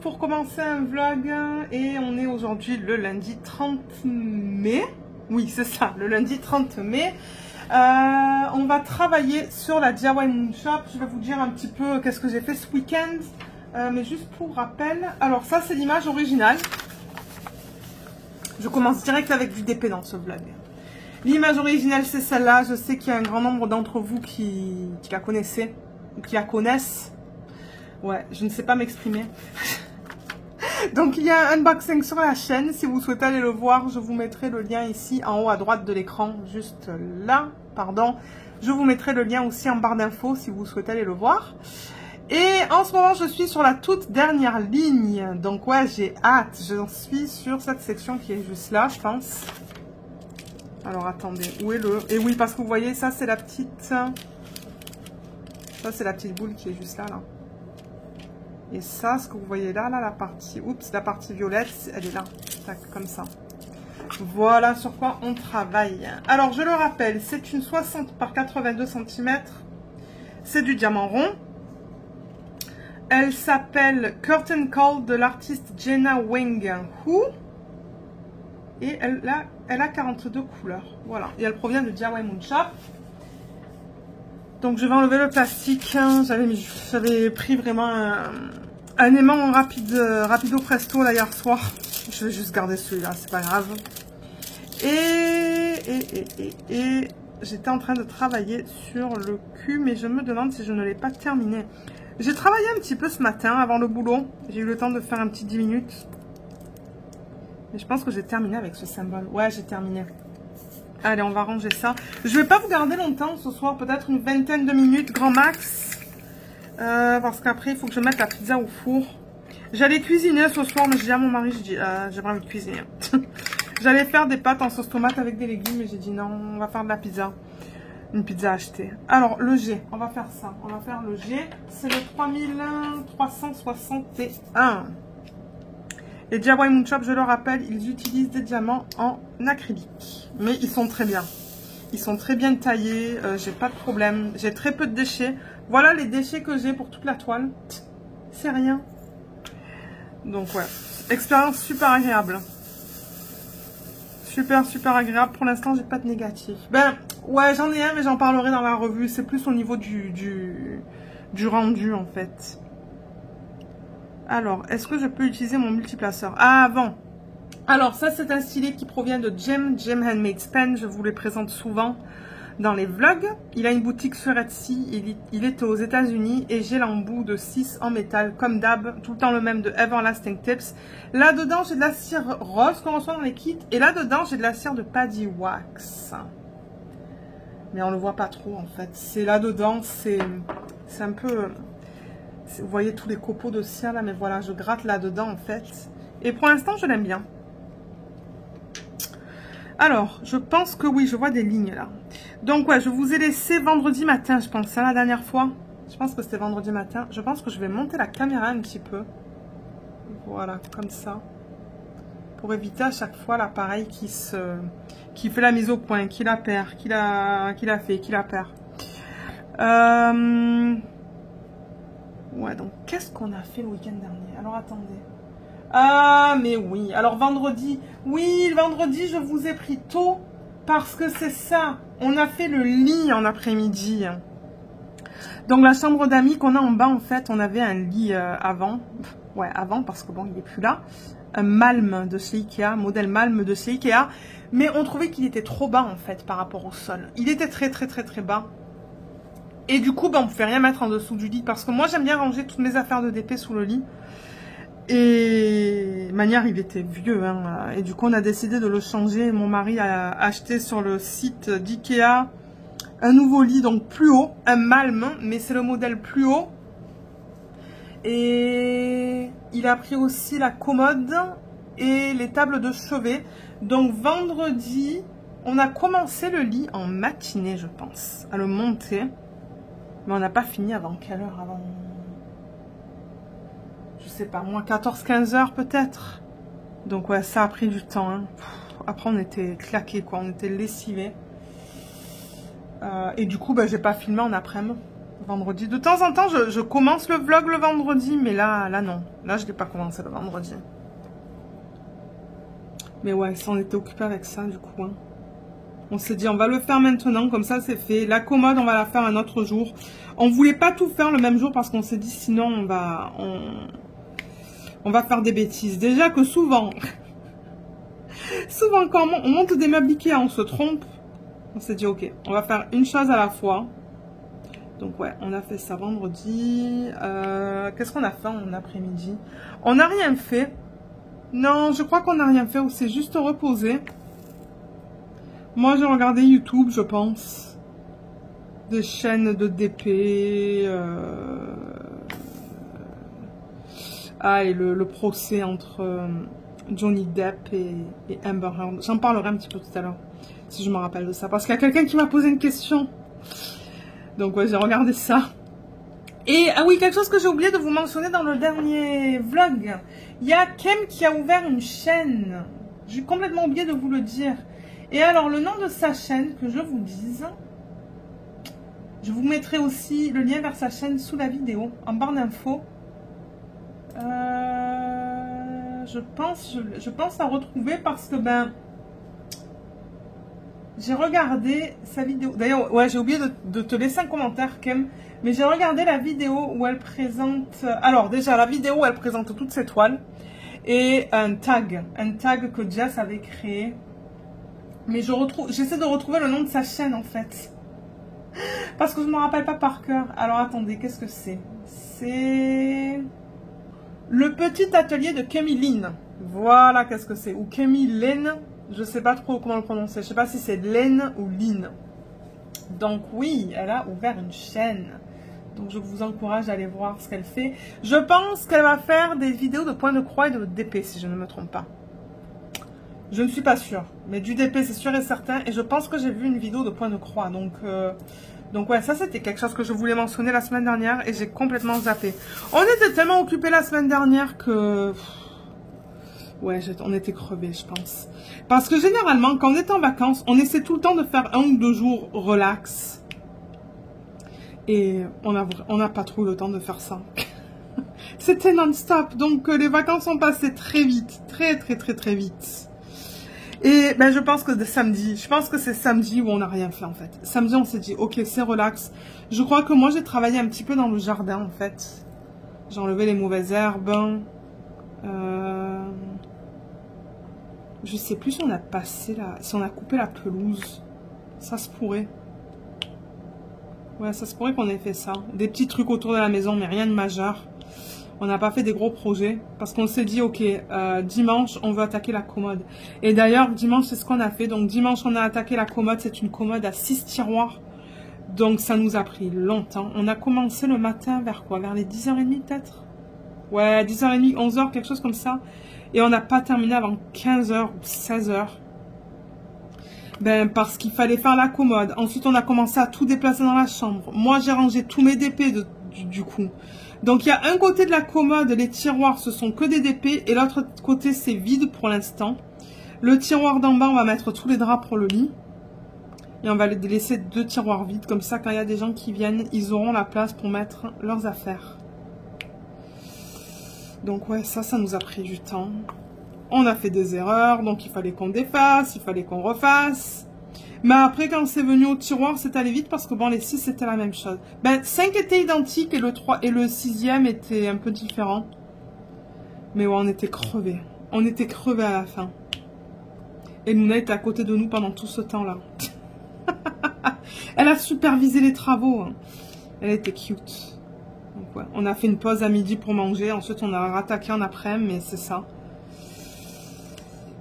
pour commencer un vlog et on est aujourd'hui le lundi 30 mai. Oui, c'est ça, le lundi 30 mai. On va travailler sur la DIY Moon Shop. Je vais vous dire un petit peu qu'est-ce que j'ai fait ce week-end. Mais juste pour rappel, alors ça c'est l'image originale. Je commence direct avec du DP dans ce vlog. L'image originale c'est celle-là. Je sais qu'il y a un grand nombre d'entre vous qui la connaissez ou qui la connaissent. Ouais, je ne sais pas m'exprimer. Donc il y a un unboxing sur la chaîne. Si vous souhaitez aller le voir, je vous mettrai le lien ici en haut à droite de l'écran. Juste là, pardon. Je vous mettrai le lien aussi en barre d'infos si vous souhaitez aller le voir. Et en ce moment, je suis sur la toute dernière ligne. Donc ouais, j'ai hâte. Je suis sur cette section qui est juste là, je pense. Alors attendez, où est le... Et oui, parce que vous voyez, ça c'est la petite... Ça c'est la petite boule qui est juste là, là. Et ça, ce que vous voyez là, la partie... Oups, la partie violette, elle est là. Tac, comme ça. Voilà sur quoi on travaille. Alors, je le rappelle, c'est une 60 par 82 cm. C'est du diamant rond. Elle s'appelle Curtain Call de l'artiste Jenna Wing Hu. Et elle a 42 couleurs. Voilà. Et elle provient de DIY Moon Shop. Donc je vais enlever le plastique. J'avais pris vraiment un aimant rapido presto là hier soir. Je vais juste garder celui-là, c'est pas grave. Et j'étais en train de travailler sur le cul, mais je me demande si je ne l'ai pas terminé. J'ai travaillé un petit peu ce matin avant le boulot. J'ai eu le temps de faire un petit 10 minutes. Mais je pense que j'ai terminé avec ce symbole. Ouais, j'ai terminé. Allez, on va ranger ça. Je vais pas vous garder longtemps ce soir, peut-être une vingtaine de minutes, grand max. Parce qu'après, il faut que je mette la pizza au four. J'allais cuisiner ce soir, mais j'ai dit à mon mari, j'ai pas envie de cuisiner. J'allais faire des pâtes en sauce tomate avec des légumes, mais j'ai dit non, on va faire de la pizza. Une pizza achetée. Alors, le G, on va faire ça. On va faire le G. C'est le 3361. Les DIY Moon Shop, je le rappelle, ils utilisent des diamants en acrylique. Mais ils sont très bien. Ils sont très bien taillés. J'ai pas de problème. J'ai très peu de déchets. Voilà les déchets que j'ai pour toute la toile. C'est rien. Donc ouais. Expérience super agréable. Super agréable. Pour l'instant, j'ai pas de négatif. Ben ouais, j'en ai un, mais j'en parlerai dans la revue. C'est plus au niveau du rendu en fait. Alors, est-ce que je peux utiliser mon multiplaceur? Ah, avant. Alors, ça, c'est un stylet qui provient de Jem Handmade Pen. Je vous les présente souvent dans les vlogs. Il a une boutique sur Etsy. Il est aux États-Unis et j'ai l'embout de 6 en métal, comme d'hab. Tout le temps le même de Everlasting Tips. Là-dedans, j'ai de la cire rose qu'on reçoit dans les kits. Et là-dedans, j'ai de la cire de Paddy Wax. Mais on le voit pas trop, en fait. C'est là-dedans, c'est un peu... Vous voyez tous les copeaux de cire là, mais voilà, je gratte là-dedans en fait. Et pour l'instant, je l'aime bien. Alors, je pense que oui, je vois des lignes là. Donc ouais, je vous ai laissé vendredi matin, je pense, ça la dernière fois. Je pense que c'était vendredi matin. Je pense que je vais monter la caméra un petit peu. Voilà, comme ça. Pour éviter à chaque fois l'appareil qui fait la mise au point, qui la perd, qui la perd. Ouais, donc qu'est-ce qu'on a fait le week-end dernier? Alors attendez. Ah, mais oui. Alors vendredi. Oui, le vendredi, je vous ai pris tôt. Parce que c'est ça. On a fait le lit en après-midi. Donc la chambre d'amis qu'on a en bas, en fait, on avait un lit avant. Ouais, avant, parce que bon, il n'est plus là. Un Malm de chez Ikea, modèle Malm de chez Ikea. Mais on trouvait qu'il était trop bas, en fait, par rapport au sol. Il était très bas. Et du coup, ben, on ne pouvait rien mettre en dessous du lit. Parce que moi, j'aime bien ranger toutes mes affaires de DP sous le lit. Et manière, il était vieux. Hein. Et du coup, on a décidé de le changer. Mon mari a acheté sur le site d'Ikea un nouveau lit, donc plus haut. Un Malm, mais c'est le modèle plus haut. Et il a pris aussi la commode et les tables de chevet. Donc vendredi, on a commencé le lit en matinée, je pense, à le monter. Mais on n'a pas fini avant quelle heure? Avant... Je sais pas, moins 14-15 heures peut-être. Donc ouais, ça a pris du temps. Hein. Après, on était claqués, quoi. On était lessivés. Et du coup, bah, j'ai pas filmé en après-midi. vendredi. De temps en temps, je commence le vlog le vendredi, mais là non. Là, je l'ai pas commencé le vendredi. Mais ouais, on était occupé avec ça, du coup. Hein. On s'est dit, on va le faire maintenant, comme ça, c'est fait. La commode, on va la faire un autre jour. On voulait pas tout faire le même jour, parce qu'on s'est dit, sinon, on va faire des bêtises. Déjà que souvent, quand on monte des meubles Ikea, on se trompe. On s'est dit, ok, on va faire une chose à la fois. Donc ouais, on a fait ça vendredi. Qu'est-ce qu'on a fait en après-midi? On n'a rien fait. Non, je crois qu'on n'a rien fait. On s'est juste reposé. Moi, j'ai regardé YouTube, je pense. Des chaînes de DP. Ah, et le procès entre Johnny Depp et Amber Heard. J'en parlerai un petit peu tout à l'heure. Si je me rappelle de ça. Parce qu'il y a quelqu'un qui m'a posé une question. Donc ouais, j'ai regardé ça. Et ah oui, quelque chose que j'ai oublié de vous mentionner dans le dernier vlog. Il y a Kem qui a ouvert une chaîne. J'ai complètement oublié de vous le dire. Et alors, le nom de sa chaîne, que je vous dise. Je vous mettrai aussi le lien vers sa chaîne sous la vidéo, en barre d'infos. Je pense à retrouver parce que j'ai regardé sa vidéo. D'ailleurs, ouais, j'ai oublié de te laisser un commentaire, Kem. Mais j'ai regardé la vidéo où elle présente... Alors, déjà, la vidéo où elle présente toutes ses toiles. Et un tag que Jess avait créé. Mais j'essaie de retrouver le nom de sa chaîne, en fait. Parce que je ne me rappelle pas par cœur. Alors, attendez, qu'est-ce que c'est? C'est... Le petit atelier de Kemi-Lynn. Voilà, qu'est-ce que c'est? Ou Kemi-Lynn. Je ne sais pas trop comment le prononcer. Je ne sais pas si c'est Lynn ou Lynn. Donc oui, elle a ouvert une chaîne. Donc je vous encourage à aller voir ce qu'elle fait. Je pense qu'elle va faire des vidéos de point de croix et de DP, si je ne me trompe pas. Je ne suis pas sûre. Mais du DP, c'est sûr et certain. Et je pense que j'ai vu une vidéo de point de croix. Donc ouais, ça c'était quelque chose que je voulais mentionner la semaine dernière. Et j'ai complètement zappé. On était tellement occupés la semaine dernière que... Ouais, on était crevés, je pense. Parce que généralement, quand on est en vacances, on essaie tout le temps de faire 1 ou 2 jours relax. Et on n'a pas trop le temps de faire ça. C'était non-stop. Donc, les vacances sont passées très vite. Très vite. Et je pense que c'est samedi où on n'a rien fait, en fait. Samedi, on s'est dit, ok, c'est relax. Je crois que moi, j'ai travaillé un petit peu dans le jardin, en fait. J'ai enlevé les mauvaises herbes. Je sais plus si on a si on a coupé la pelouse. Ça se pourrait. Ouais, ça se pourrait qu'on ait fait ça. Des petits trucs autour de la maison, mais rien de majeur. On n'a pas fait des gros projets. Parce qu'on s'est dit, ok, dimanche, on veut attaquer la commode. Et d'ailleurs, dimanche, c'est ce qu'on a fait. Donc, dimanche, on a attaqué la commode. C'est une commode à 6 tiroirs. Donc, ça nous a pris longtemps. On a commencé le matin vers quoi? Vers les 10h30 peut-être? Ouais, 10h30, 11h, quelque chose comme ça. Et on n'a pas terminé avant 15h ou 16h. Parce qu'il fallait faire la commode. Ensuite, on a commencé à tout déplacer dans la chambre. Moi, j'ai rangé tous mes DP du coup. Donc, il y a un côté de la commode, les tiroirs, ce sont que des DP. Et l'autre côté, c'est vide pour l'instant. Le tiroir d'en bas, on va mettre tous les draps pour le lit. Et on va laisser 2 tiroirs vides. Comme ça, quand il y a des gens qui viennent, ils auront la place pour mettre leurs affaires. Donc ouais, ça nous a pris du temps. On a fait des erreurs, donc il fallait qu'on défasse, il fallait qu'on refasse. Mais après, quand c'est venu au tiroir, c'est allé vite parce que bon, les 6 c'était la même chose. 5 étaient identiques et le 3 et le 6e était un peu différent. Mais ouais, on était crevés. On était crevés à la fin. Et Luna était à côté de nous pendant tout ce temps-là. Elle a supervisé les travaux. Hein. Elle était cute. Donc ouais, on a fait une pause à midi pour manger. Ensuite, on a rattaqué en après-midi, mais c'est ça.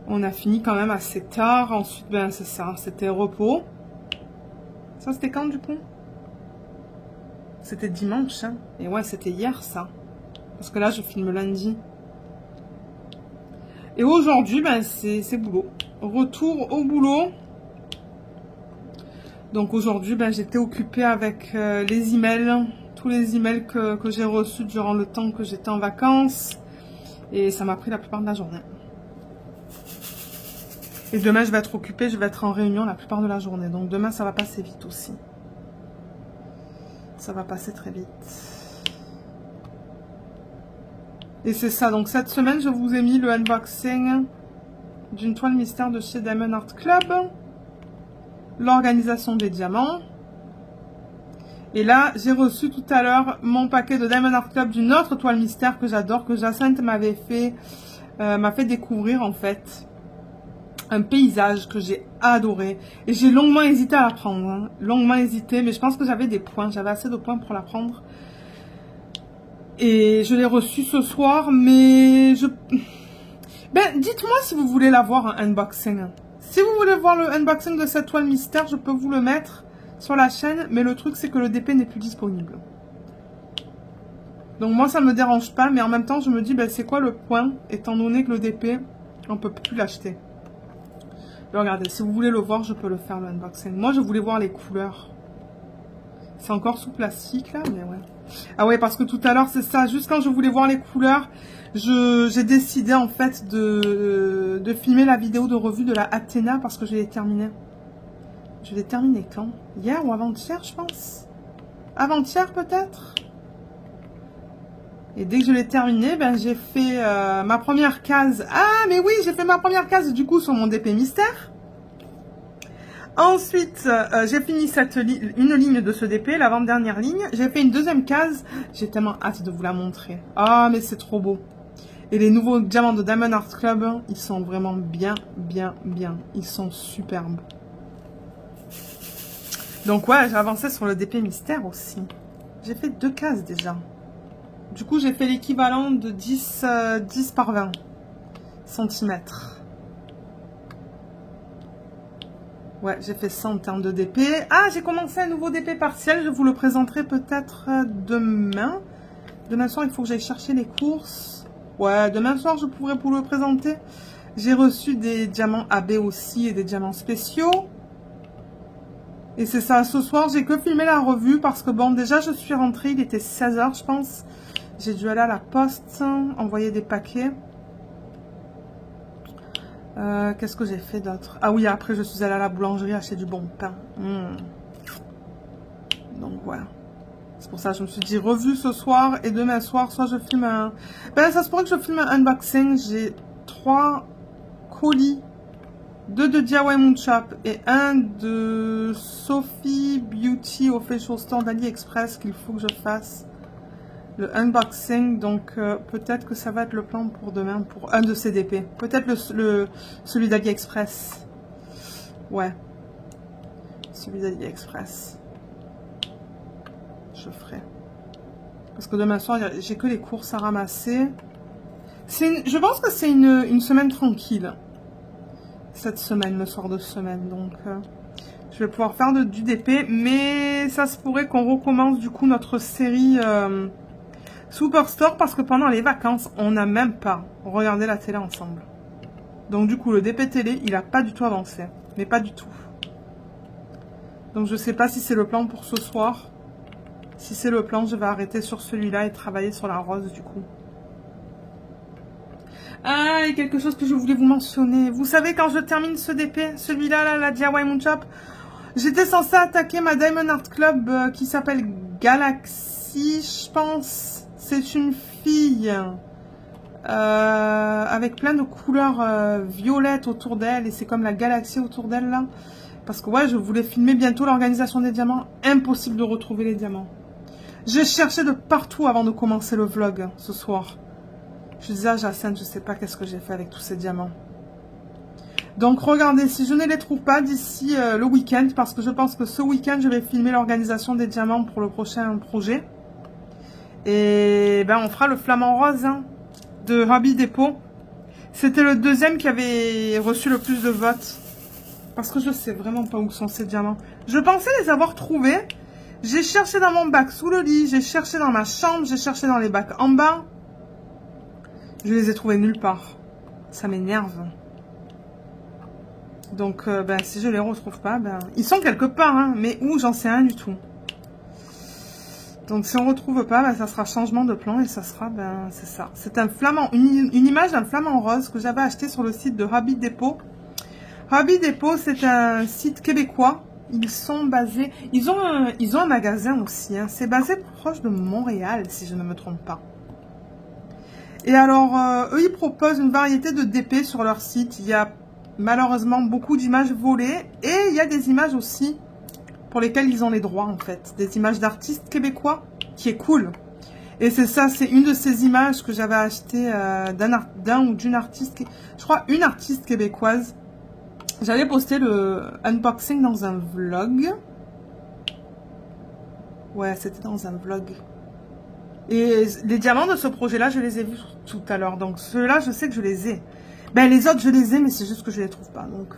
On a fini quand même assez tard. Ensuite, c'est ça. C'était repos. Ça, c'était quand, du coup? C'était dimanche, hein. Et ouais, c'était hier, ça. Parce que là, je filme lundi. Et aujourd'hui, c'est boulot. Retour au boulot. Donc aujourd'hui, j'étais occupée avec les emails. Tous les emails que j'ai reçus durant le temps que j'étais en vacances. Et ça m'a pris la plupart de la journée. Et demain, je vais être occupée, je vais être en réunion la plupart de la journée. Donc demain, ça va passer vite aussi. Ça va passer très vite. Et c'est ça, donc cette semaine, je vous ai mis le unboxing d'une toile mystère de chez Diamond Art Club. L'organisation des diamants. Et là, j'ai reçu tout à l'heure mon paquet de Diamond Art Club d'une autre toile mystère que j'adore, que Jacinthe m'a fait découvrir en fait. Un paysage que j'ai adoré. Et j'ai longuement hésité à la prendre. Hein. Longuement hésité, mais je pense que j'avais des points. J'avais assez de points pour la prendre. Et je l'ai reçu ce soir, mais je... Ben, dites-moi si vous voulez la voir en unboxing. Si vous voulez voir le unboxing de cette toile mystère, je peux vous le mettre sur la chaîne, mais le truc c'est que le DP n'est plus disponible. Donc moi ça me dérange pas, mais en même temps je me dis, ben, c'est quoi le point, étant donné que le DP, on peut plus l'acheter. Regardez, si vous voulez le voir, je peux le faire le unboxing. Moi je voulais voir les couleurs. C'est encore sous plastique là, mais ouais. Ah ouais, parce que tout à l'heure, c'est ça. Juste quand je voulais voir les couleurs, j'ai décidé en fait de filmer la vidéo de revue de la Athéna parce que je l'ai terminée. Je l'ai terminée quand? Hier ou avant-hier, je pense. Avant-hier peut-être. Et dès que je l'ai terminée, ben, j'ai fait ma première case. Ah, mais oui, j'ai fait ma première case du coup sur mon DP mystère. Ensuite, j'ai fini une ligne de ce DP, l'avant-dernière ligne. J'ai fait une deuxième case. J'ai tellement hâte de vous la montrer. Ah, mais c'est trop beau. Et les nouveaux diamants de Diamond Art Club, ils sont vraiment bien, bien, bien. Ils sont superbes. Donc ouais, j'ai avancé sur le DP mystère aussi. J'ai fait 2 cases déjà. Du coup, j'ai fait l'équivalent de 10 par 20 cm. Ouais, j'ai fait ça en termes de DP. Ah, j'ai commencé un nouveau DP partiel. Je vous le présenterai peut-être demain. Demain soir, il faut que j'aille chercher les courses. Ouais, demain soir, je pourrais vous le présenter. J'ai reçu des diamants AB aussi et des diamants spéciaux. Et c'est ça, ce soir, j'ai que filmé la revue parce que bon, déjà, je suis rentrée. Il était 16 h, je pense. J'ai dû aller à la poste, envoyer des paquets. Qu'est-ce que j'ai fait d'autre? Ah oui, après je suis allée à la boulangerie acheter du bon pain. Donc voilà. C'est pour ça que je me suis dit revue ce soir et demain soir, soit je filme un... Ben ça se pourrait que je filme un unboxing. J'ai 3 colis. 2 de DIY Moonshop et 1 de Sophie Beauty Official Store d'AliExpress qu'il faut que je fasse. Le unboxing, donc peut-être que ça va être le plan pour demain, pour un de ces DP. Peut-être celui d'AliExpress. Ouais. Celui d'AliExpress. Je ferai. Parce que demain soir, j'ai que les courses à ramasser. Je pense que c'est une semaine tranquille. Cette semaine, le soir de semaine. Donc, je vais pouvoir faire du DP. Mais ça se pourrait qu'on recommence du coup notre série... Superstore parce que pendant les vacances, on n'a même pas regardé la télé ensemble. Donc du coup, le DP télé, il n'a pas du tout avancé. Mais pas du tout. Donc je sais pas si c'est le plan pour ce soir. Si c'est le plan, je vais arrêter sur celui-là et travailler sur la rose du coup. Ah, et quelque chose que je voulais vous mentionner. Vous savez, quand je termine ce DP, celui-là, là, la DIY Moonshop, j'étais censée attaquer ma Diamond Art Club qui s'appelle Galaxy, je pense. C'est une fille avec plein de couleurs violettes autour d'elle. Et c'est comme la galaxie autour d'elle là. Parce que ouais, je voulais filmer bientôt l'organisation des diamants. Impossible de retrouver les diamants. J'ai cherché de partout avant de commencer le vlog ce soir. Je disais à Jacinthe, je sais pas qu'est-ce que j'ai fait avec tous ces diamants. Donc regardez, si je ne les trouve pas d'ici le week-end. Parce que je pense que ce week-end, je vais filmer l'organisation des diamants pour le prochain projet. Et ben on fera le flamant rose hein, de Hobby Depot. C'était le deuxième qui avait reçu le plus de votes. Parce que je sais vraiment pas où sont ces diamants. Je pensais les avoir trouvés. J'ai cherché dans mon bac sous le lit. J'ai cherché dans ma chambre. J'ai cherché dans les bacs en bas. Je les ai trouvés nulle part. Ça m'énerve. Donc ben, si je les retrouve pas, ben, ils sont quelque part. Hein, mais où, j'en sais rien du tout. Donc si on ne retrouve pas, ben, ça sera changement de plan et ça sera, ben c'est ça. C'est un flamant, une image d'un flamant rose que j'avais acheté sur le site de Hobby Depot. Hobby Depot, c'est un site québécois Ils sont basés... Ils ont un magasin aussi. Hein. C'est basé proche de Montréal, si je ne me trompe pas. Et alors, eux, ils proposent une variété de DP sur leur site. Il y a malheureusement beaucoup d'images volées. Et il y a des images aussi pour lesquelles ils ont les droits, en fait. Des images d'artistes québécois, qui est cool. Et c'est ça, c'est une de ces images que j'avais achetées d'un ou d'une artiste... Je crois une artiste québécoise. J'avais posté le unboxing dans un vlog. Ouais, c'était dans un vlog. Et les diamants de ce projet-là, je les ai vus tout à l'heure. Donc ceux-là, je sais que je les ai. Ben les autres, je les ai, mais c'est juste que je les trouve pas. Donc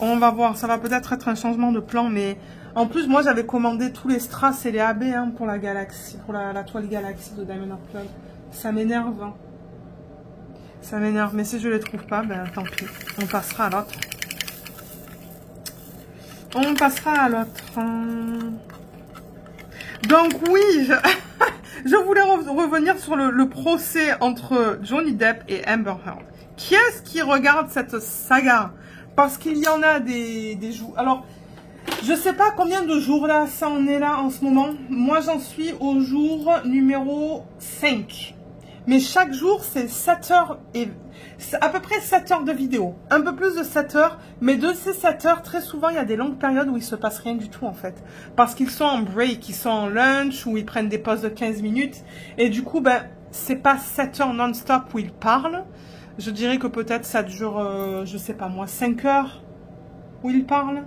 on va voir. Ça va peut-être être un changement de plan, mais en plus, moi, j'avais commandé tous les strass et les AB hein, pour la galaxie, pour la toile galaxie de Diamond Art Club. Ça m'énerve. Hein. Ça m'énerve, mais si je les trouve pas, ben tant pis. On passera à l'autre. On passera à l'autre. Donc oui, je voulais revenir sur le procès entre Johnny Depp et Amber Heard. Qui est-ce qui regarde cette saga? Parce qu'il y en a des jours. Alors, je sais pas combien de jours là, ça en est là en ce moment. Moi, j'en suis au jour numéro 5. Mais chaque jour, c'est 7 heures et... à peu près 7 heures de vidéo. Un peu plus de 7 heures. Mais de ces 7 heures, très souvent, il y a des longues périodes où il se passe rien du tout, en fait. Parce qu'ils sont en break, ils sont en lunch, ou ils prennent des pauses de 15 minutes. Et du coup, ben, c'est pas 7 heures non-stop où ils parlent. Je dirais que peut-être ça dure, je sais pas moi, 5 heures où ils parlent.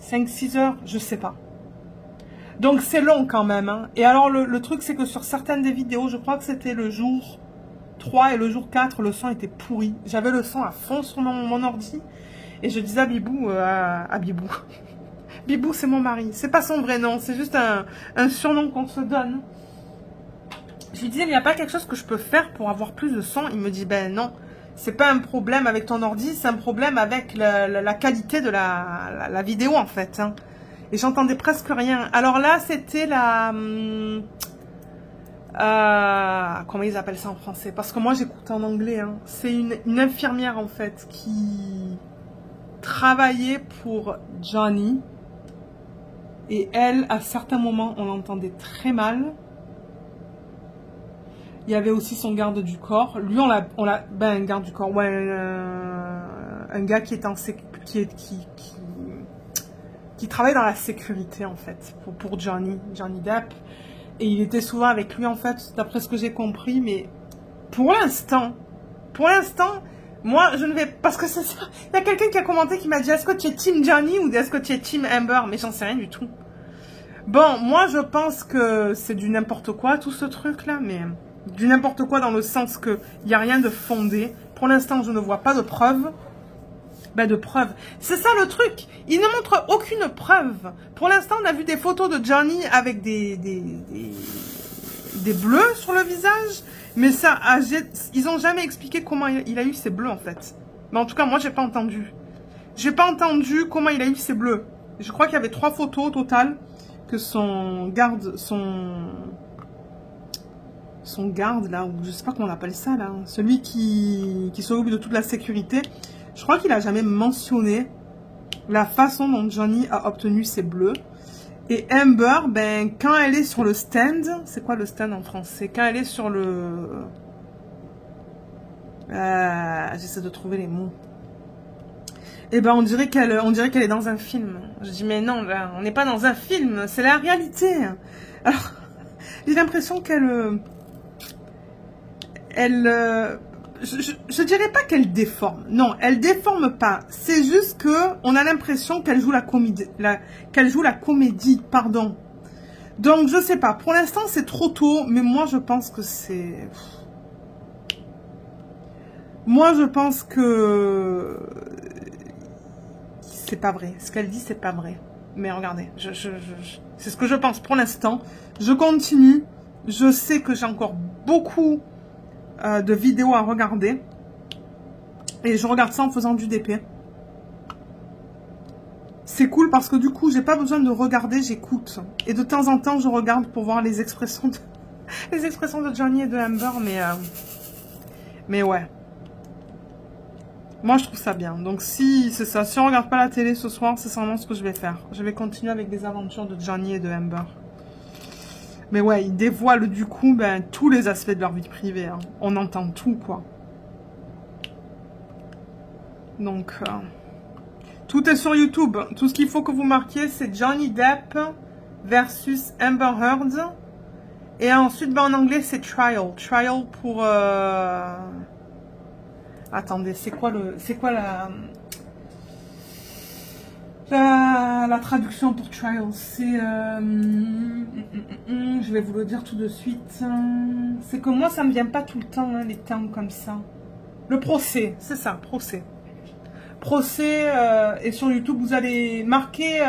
5-6 heures, je sais pas. Donc c'est long quand même. Hein. Et alors le truc c'est que sur certaines des vidéos, je crois que c'était le jour 3 et le jour 4, le son était pourri. J'avais le son à fond sur mon ordi. Et je disais à Bibou, Bibou. Bibou c'est mon mari. C'est pas son vrai nom, c'est juste un surnom qu'on se donne. Je lui disais, il n'y a pas quelque chose que je peux faire pour avoir plus de son. Il me dit, ben non. C'est pas un problème avec ton ordi, c'est un problème avec la qualité de la vidéo en fait. Hein. Et j'entendais presque rien. Alors là, c'était comment ils appellent ça en français? Parce que moi, j'écoute en anglais. Hein. C'est une infirmière, en fait, qui travaillait pour Johnny. Et elle, à certains moments, on l'entendait très mal. Il y avait aussi son garde du corps. Lui, un garde du corps. Ouais, un gars qui est qui travaille dans la sécurité en fait pour Johnny Depp et il était souvent avec lui en fait d'après ce que j'ai compris mais pour l'instant moi je ne vais parce que c'est ça il y a quelqu'un qui a commenté qui m'a dit est-ce que tu es team Johnny ou est-ce que tu es team Amber mais j'en sais rien du tout bon moi je pense que c'est du n'importe quoi tout ce truc là mais du n'importe quoi dans le sens que il n'y a rien de fondé pour l'instant je ne vois pas de preuves. Ben de preuves. C'est ça le truc. Il ne montre aucune preuve. Pour l'instant, on a vu des photos de Johnny avec des bleus sur le visage. Mais ça, ils n'ont jamais expliqué comment il a eu ces bleus, en fait. Mais en tout cas, moi, j'ai pas entendu. J'ai pas entendu comment il a eu ces bleus. Je crois qu'il y avait 3 photos au total. Que son garde, là, ou je sais pas comment on appelle ça, là. Celui qui s'occupe de toute la sécurité. Je crois qu'il n'a jamais mentionné la façon dont Johnny a obtenu ses bleus. Et Amber, ben, quand elle est sur le stand, c'est quoi le stand en français? Quand elle est sur le... j'essaie de trouver les mots. Eh ben, on dirait qu'elle est dans un film. Je dis, mais non, là, on n'est pas dans un film, c'est la réalité. Alors, j'ai l'impression qu'elle... Je dirais pas qu'elle déforme. Non, elle déforme pas. C'est juste que on a l'impression qu'elle joue la comédie, pardon. Donc je sais pas. Pour l'instant c'est trop tôt, mais moi je pense que c'est. Moi je pense que c'est pas vrai. Ce qu'elle dit c'est pas vrai. Mais regardez, c'est ce que je pense pour l'instant. Je continue. Je sais que j'ai encore beaucoup de vidéos à regarder et je regarde ça en faisant du DP. C'est cool parce que du coup j'ai pas besoin de regarder, j'écoute et de temps en temps je regarde pour voir les expressions de Johnny et de Amber mais ouais Moi, je trouve ça bien. Donc, si c'est ça, si on regarde pas la télé ce soir, c'est sûrement ce que je vais faire. Je vais continuer avec les aventures de Johnny et de Amber. Mais ouais, ils dévoilent du coup ben, tous les aspects de leur vie privée. Hein. On entend tout, quoi. Donc, tout est sur YouTube. Tout ce qu'il faut que vous marquiez, c'est Johnny Depp versus Amber Heard. Et ensuite, ben, en anglais, c'est Trial. Trial pour... Attendez, c'est quoi la traduction pour Trial? C'est... je vais vous le dire tout de suite. C'est que moi, ça me vient pas tout le temps, hein, les termes comme ça. Le procès, c'est ça, procès. Procès, et sur YouTube, vous allez marquer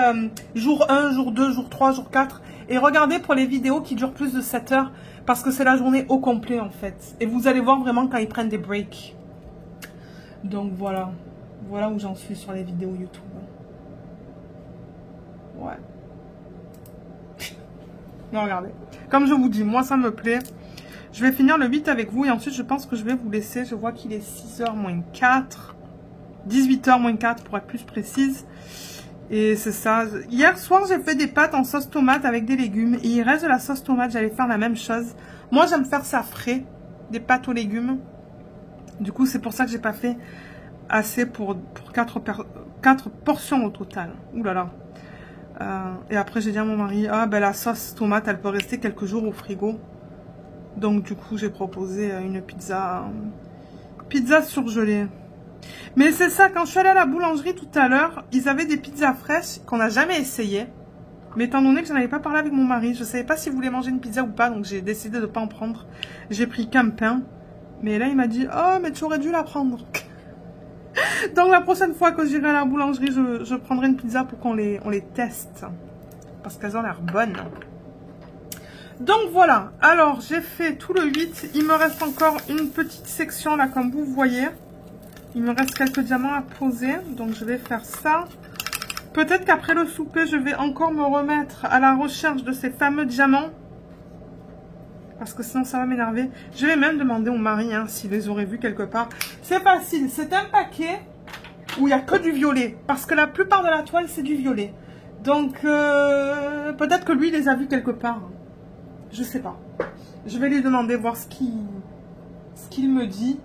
jour 1, jour 2, jour 3, jour 4. Et regardez pour les vidéos qui durent plus de 7 heures, parce que c'est la journée au complet, en fait. Et vous allez voir vraiment quand ils prennent des breaks. Donc voilà, voilà où j'en suis sur les vidéos YouTube. Ouais. Non, regardez. Comme je vous dis, moi ça me plaît. Je vais finir le 8 avec vous et ensuite je pense que je vais vous laisser. Je vois qu'il est 6h moins 4. 18h moins 4 pour être plus précise. Et c'est ça. Hier soir, j'ai fait des pâtes en sauce tomate avec des légumes. Et il reste de la sauce tomate, j'allais faire la même chose. Moi, j'aime faire ça frais. Des pâtes aux légumes. Du coup, c'est pour ça que j'ai pas fait assez pour 4 portions au total. Ouh là là. Et après, j'ai dit à mon mari, ah ben la sauce tomate, elle peut rester quelques jours au frigo. Donc du coup, j'ai proposé une pizza surgelée. Mais c'est ça, quand je suis allée à la boulangerie tout à l'heure, ils avaient des pizzas fraîches qu'on n'a jamais essayé. Mais étant donné que je n'avais pas parlé avec mon mari, je ne savais pas s'il voulait manger une pizza ou pas, donc j'ai décidé de ne pas en prendre. J'ai pris qu'un pain. Mais là, il m'a dit, oh, mais tu aurais dû la prendre. Donc la prochaine fois que j'irai à la boulangerie, je prendrai une pizza pour qu'on les teste. Parce qu'elles ont l'air bonnes. Donc voilà, alors j'ai fait tout le 8. Il me reste encore une petite section là, comme vous voyez. Il me reste quelques diamants à poser. Donc je vais faire ça. Peut-être qu'après le souper, je vais encore me remettre à la recherche de ces fameux diamants. Parce que sinon ça va m'énerver. Je vais même demander au mari hein, s'il les aurait vus quelque part. C'est facile, c'est un paquet où il n'y a que du violet. Parce que la plupart de la toile c'est du violet. Donc peut-être que lui il les a vus quelque part. Je sais pas. Je vais lui demander, voir ce qu'il me dit.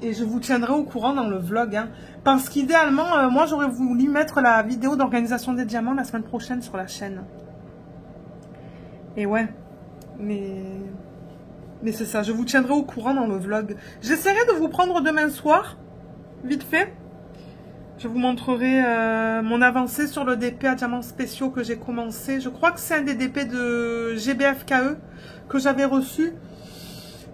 Et je vous tiendrai au courant dans le vlog. Hein. Parce qu'idéalement, moi j'aurais voulu mettre la vidéo d'organisation des diamants la semaine prochaine sur la chaîne. Et ouais, mais c'est ça, je vous tiendrai au courant dans le vlog. J'essaierai de vous prendre demain soir, vite fait. Je vous montrerai mon avancée sur le DP à diamants spéciaux que j'ai commencé. Je crois que c'est un des DP de GBFKE que j'avais reçu.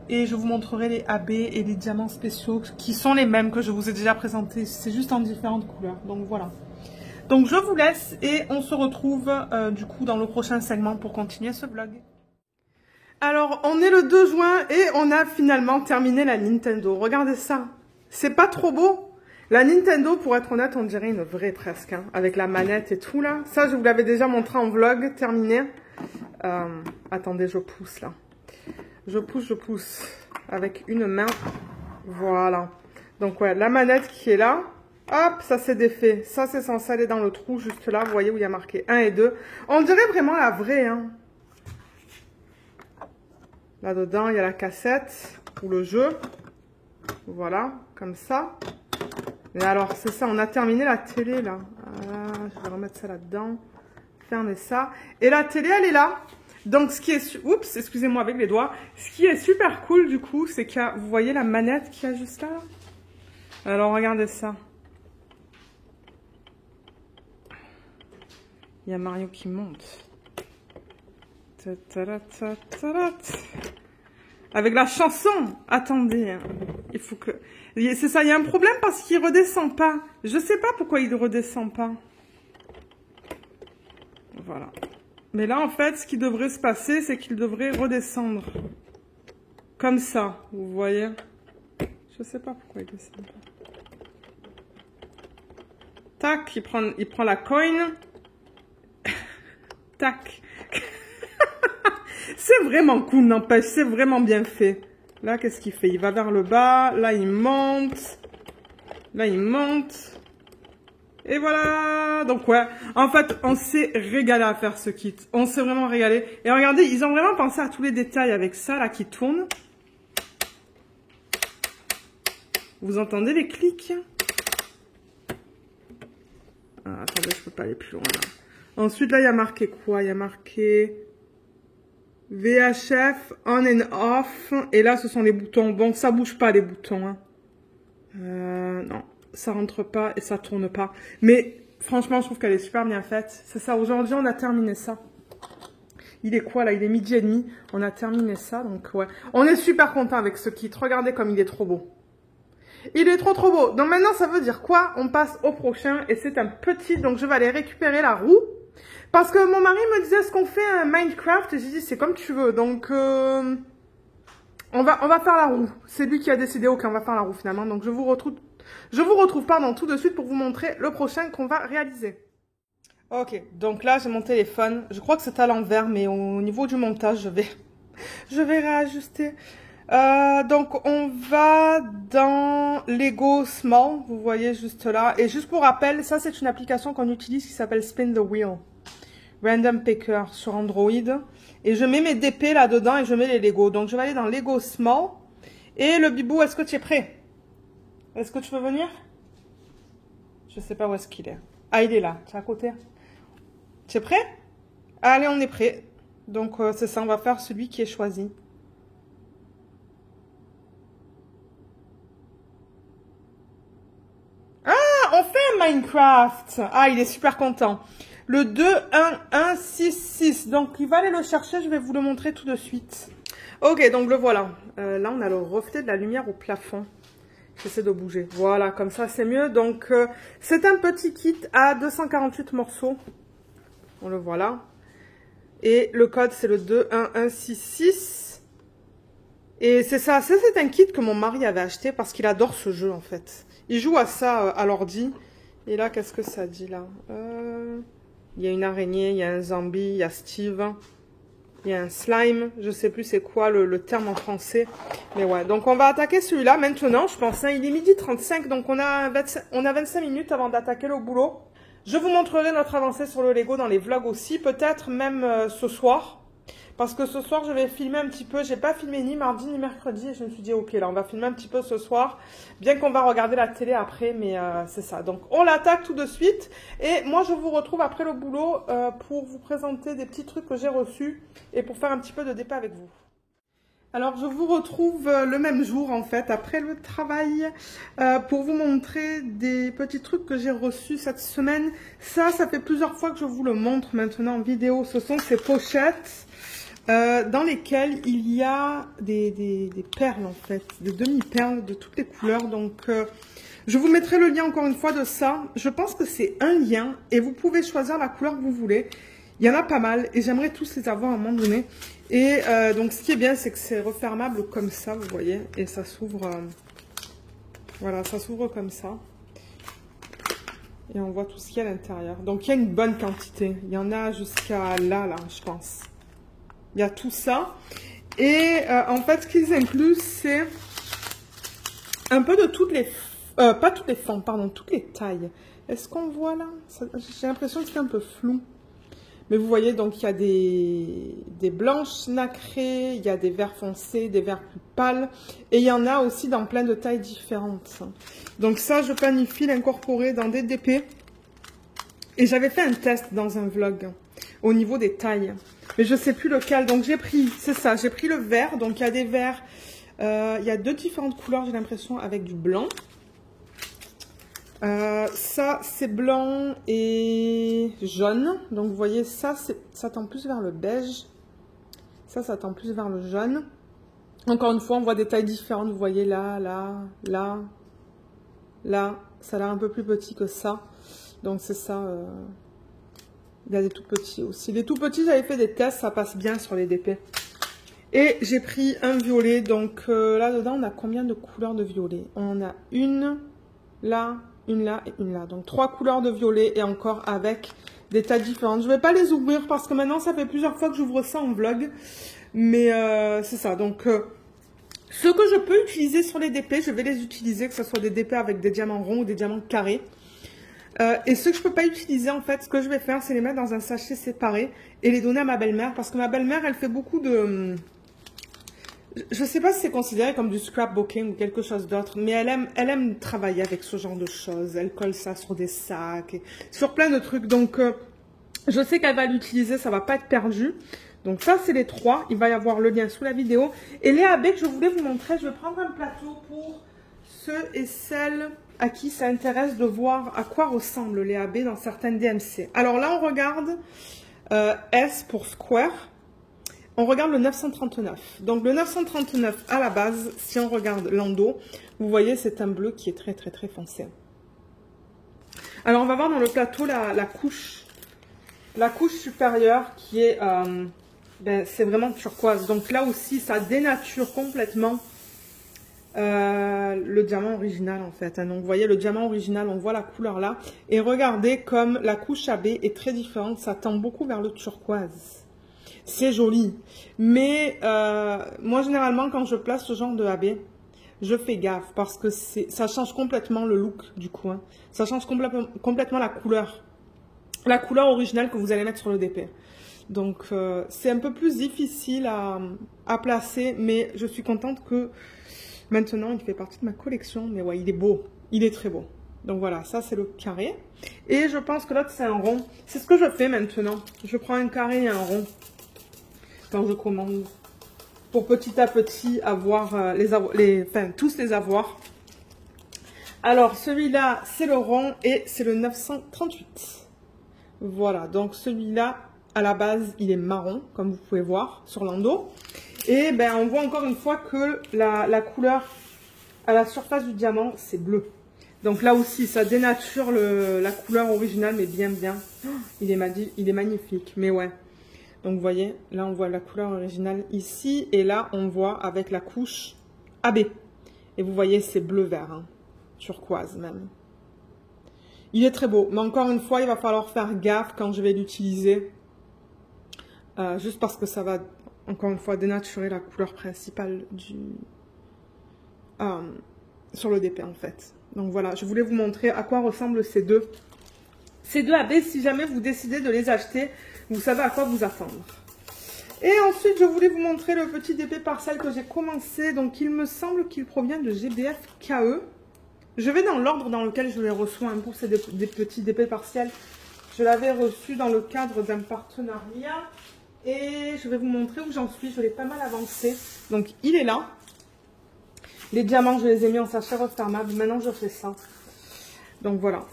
Et je vous montrerai les AB et les diamants spéciaux qui sont les mêmes que je vous ai déjà présentés. C'est juste en différentes couleurs, donc voilà. Donc je vous laisse et on se retrouve du coup dans le prochain segment pour continuer ce vlog. Alors on est le 2 juin et on a finalement terminé la Nintendo. Regardez ça, c'est pas trop beau? La Nintendo, pour être honnête, on dirait une vraie presque, hein, avec la manette et tout là. Ça je vous l'avais déjà montré en vlog, terminé. Attendez, je pousse là. Je pousse avec une main. Voilà. Donc ouais, la manette qui est là. Hop, ça s'est défait. Ça, c'est censé aller dans le trou juste là. Vous voyez où il y a marqué 1 et 2. On dirait vraiment la vraie. Hein. Là-dedans, il y a la cassette ou le jeu. Voilà, comme ça. Et alors, c'est ça, on a terminé la télé là. Voilà, je vais remettre ça là-dedans. Fermer ça. Et la télé, elle est là. Donc, ce qui est... Oups, excusez-moi avec les doigts. Ce qui est super cool du coup, c'est qu'il y a... Vous voyez la manette qu'il y a juste là? Alors, regardez ça. Il y a Mario qui monte. Avec la chanson. Attendez. Il faut que... C'est ça, il y a un problème parce qu'il ne redescend pas. Je ne sais pas pourquoi il ne redescend pas. Voilà. Mais là, en fait, ce qui devrait se passer, c'est qu'il devrait redescendre. Comme ça, vous voyez. Je ne sais pas pourquoi il descend pas. Tac, il prend la coin. Tac. C'est vraiment cool, n'empêche, c'est vraiment bien fait. Là, qu'est-ce qu'il fait? Il va vers le bas. Là, il monte. Là, il monte. Et voilà. Donc, ouais. En fait, on s'est régalé à faire ce kit. On s'est vraiment régalé. Et regardez, ils ont vraiment pensé à tous les détails avec ça, là, qui tourne. Vous entendez les clics? Ah, attendez, je peux pas aller plus loin, là. Ensuite, là, il y a marqué quoi? Il y a marqué VHF, on and off. Et là, ce sont les boutons. Bon, ça bouge pas, les boutons, hein. Non, ça rentre pas et ça tourne pas. Mais franchement, je trouve qu'elle est super bien faite. C'est ça, aujourd'hui, on a terminé ça. Il est quoi, là? Il est 12h30. On a terminé ça, donc ouais. On est super content avec ce kit. Regardez comme il est trop beau. Il est trop beau. Donc maintenant, ça veut dire quoi? On passe au prochain et c'est un petit. Donc je vais aller récupérer la roue. Parce que mon mari me disait, est-ce qu'on fait un Minecraft? Et j'ai dit, c'est comme tu veux. Donc, on va faire la roue. C'est lui qui a décidé, ok, on va faire la roue finalement. Donc je vous retrouve pardon, tout de suite pour vous montrer le prochain qu'on va réaliser. Ok, donc là, j'ai mon téléphone. Je crois que c'est à l'envers, mais au niveau du montage, je vais réajuster. Donc on va dans Lego Small, vous voyez juste là. Et juste pour rappel, ça c'est une application qu'on utilise qui s'appelle Spin the Wheel. Random Picker sur Android. Et je mets mes DP là-dedans et je mets les Lego. Donc je vais aller dans Lego Small. Et le bibou, est-ce que tu es prêt? Est-ce que tu veux venir? Je sais pas où est-ce qu'il est. Ah, il est là, tu es à côté. Tu es prêt? Allez, on est prêt. Donc c'est ça, on va faire celui qui est choisi. On fait Minecraft. Ah, il est super content. Le 2-1-1-6-6. Donc, il va aller le chercher. Je vais vous le montrer tout de suite. Ok, donc le voilà. Là, on a le reflet de la lumière au plafond. J'essaie de bouger. Voilà, comme ça, c'est mieux. Donc, c'est un petit kit à 248 morceaux. On le voit là. Et le code, c'est le 2-1-1-6-6. Et c'est ça. C'est un kit que mon mari avait acheté parce qu'il adore ce jeu, en fait. Il joue à ça à l'ordi. Et là, qu'est-ce que ça dit là? Il y a une araignée, il y a un zombie, il y a Steve. Il y a un slime. Je sais plus c'est quoi le terme en français. Mais ouais, donc on va attaquer celui-là maintenant, je pense. Hein, il est 12h35, donc on a 25 minutes avant d'attaquer le boulot. Je vous montrerai notre avancée sur le Lego dans les vlogs aussi. Peut-être même ce soir. Parce que ce soir, je vais filmer un petit peu. J'ai pas filmé ni mardi ni mercredi. Et je me suis dit, ok, là, on va filmer un petit peu ce soir. Bien qu'on va regarder la télé après, mais c'est ça. Donc, on l'attaque tout de suite. Et moi, je vous retrouve après le boulot pour vous présenter des petits trucs que j'ai reçus. Et pour faire un petit peu de départ avec vous. Alors, je vous retrouve le même jour, en fait, après le travail, pour vous montrer des petits trucs que j'ai reçus cette semaine. Ça fait plusieurs fois que je vous le montre maintenant en vidéo. Ce sont ces pochettes. Dans lesquelles il y a des perles en fait, des demi-perles de toutes les couleurs. Donc je vous mettrai le lien encore une fois de ça. Je pense que c'est un lien et vous pouvez choisir la couleur que vous voulez. Il y en a pas mal et j'aimerais tous les avoir à un moment donné. Et donc ce qui est bien, c'est que c'est refermable comme ça, vous voyez. Et ça s'ouvre, voilà, ça s'ouvre comme ça. Et on voit tout ce qu'il y a à l'intérieur. Donc il y a une bonne quantité. Il y en a jusqu'à là, je pense. Il y a tout ça. Et en fait, ce qu'ils incluent, c'est un peu de toutes les... pas toutes les formes, pardon, toutes les tailles. Est-ce qu'on voit là? J'ai l'impression que c'est un peu flou. Mais vous voyez, donc il y a des blanches nacrées, il y a des verts foncés, des verts plus pâles. Et il y en a aussi dans plein de tailles différentes. Donc ça, je planifie l'incorporer dans des DP. Et j'avais fait un test dans un vlog au niveau des tailles. Mais je ne sais plus lequel. Donc j'ai pris, c'est ça, j'ai pris le vert. Donc il y a des verts, il y a deux différentes couleurs, j'ai l'impression, avec du blanc. Ça, c'est blanc et jaune. Donc vous voyez, ça tend plus vers le beige. Ça tend plus vers le jaune. Encore une fois, on voit des tailles différentes. Vous voyez là, là, là, là. Ça a l'air un peu plus petit que ça. Donc c'est ça... Il y a des tout petits aussi. Les tout petits, j'avais fait des tests, ça passe bien sur les DP. Et j'ai pris un violet. Donc là-dedans, on a combien de couleurs de violet? On en a une là et une là. Donc 3 couleurs de violet et encore avec des tailles différentes. Je ne vais pas les ouvrir parce que maintenant, ça fait plusieurs fois que j'ouvre ça en vlog. Mais c'est ça. Donc Ce que je peux utiliser sur les DP, je vais les utiliser, que ce soit des DP avec des diamants ronds ou des diamants carrés. Et ce que je peux pas utiliser, en fait, ce que je vais faire, c'est les mettre dans un sachet séparé et les donner à ma belle-mère. Parce que ma belle-mère, elle fait beaucoup de... Je sais pas si c'est considéré comme du scrapbooking ou quelque chose d'autre, mais elle aime travailler avec ce genre de choses. Elle colle ça sur des sacs, et sur plein de trucs. Donc, je sais qu'elle va l'utiliser, ça va pas être perdu. Donc ça, c'est les 3. Il va y avoir le lien sous la vidéo. Et les AB que je voulais vous montrer, je vais prendre un plateau pour ceux et celles à qui ça intéresse de voir à quoi ressemblent les AB dans certaines DMC. Alors là, on regarde S pour Square. On regarde le 939. Donc le 939 à la base, si on regarde l'endo, vous voyez c'est un bleu qui est très très très foncé. Alors on va voir dans le plateau la couche supérieure qui est, c'est vraiment turquoise. Donc là aussi ça dénature complètement le diamant original en fait. Donc vous voyez le diamant original, on voit la couleur là. Et regardez comme la couche AB est très différente, ça tend beaucoup vers le turquoise. C'est joli, mais moi généralement quand je place ce genre de AB, je fais gaffe parce que ça change complètement le look du coin. Ça change complètement la couleur originale que vous allez mettre sur le DP. Donc c'est un peu plus difficile à placer, mais je suis contente que maintenant il fait partie de ma collection. Mais ouais, il est beau, il est très beau. Donc voilà, ça c'est le carré. Et je pense que l'autre c'est un rond. C'est ce que je fais maintenant. Je prends un carré et un rond quand je commande, pour petit à petit avoir tous les avoir. Alors celui-là c'est le rond et c'est le 938. Voilà, donc celui-là à la base il est marron comme vous pouvez voir sur l'endo. Et ben on voit encore une fois que la couleur à la surface du diamant c'est bleu. Donc là aussi ça dénature la couleur originale, mais bien. Il est magnifique, mais ouais. Donc vous voyez, là on voit la couleur originale ici, et là on voit avec la couche AB. Et vous voyez c'est bleu-vert, hein, turquoise même. Il est très beau, mais encore une fois il va falloir faire gaffe quand je vais l'utiliser. Juste parce que ça va encore une fois dénaturer la couleur principale sur le DP en fait. Donc voilà, je voulais vous montrer à quoi ressemblent ces deux AB. Si jamais vous décidez de les acheter, vous savez à quoi vous attendre. Et ensuite, je voulais vous montrer le petit DP partiel que j'ai commencé. Donc, il me semble qu'il provient de GBF KE. Je vais dans l'ordre dans lequel je les reçois pour ces des petits DP partiels. Je l'avais reçu dans le cadre d'un partenariat. Et je vais vous montrer où j'en suis. Je l'ai pas mal avancé. Donc, il est là. Les diamants, je les ai mis en sachet refermable. Maintenant, je fais ça. Donc, voilà.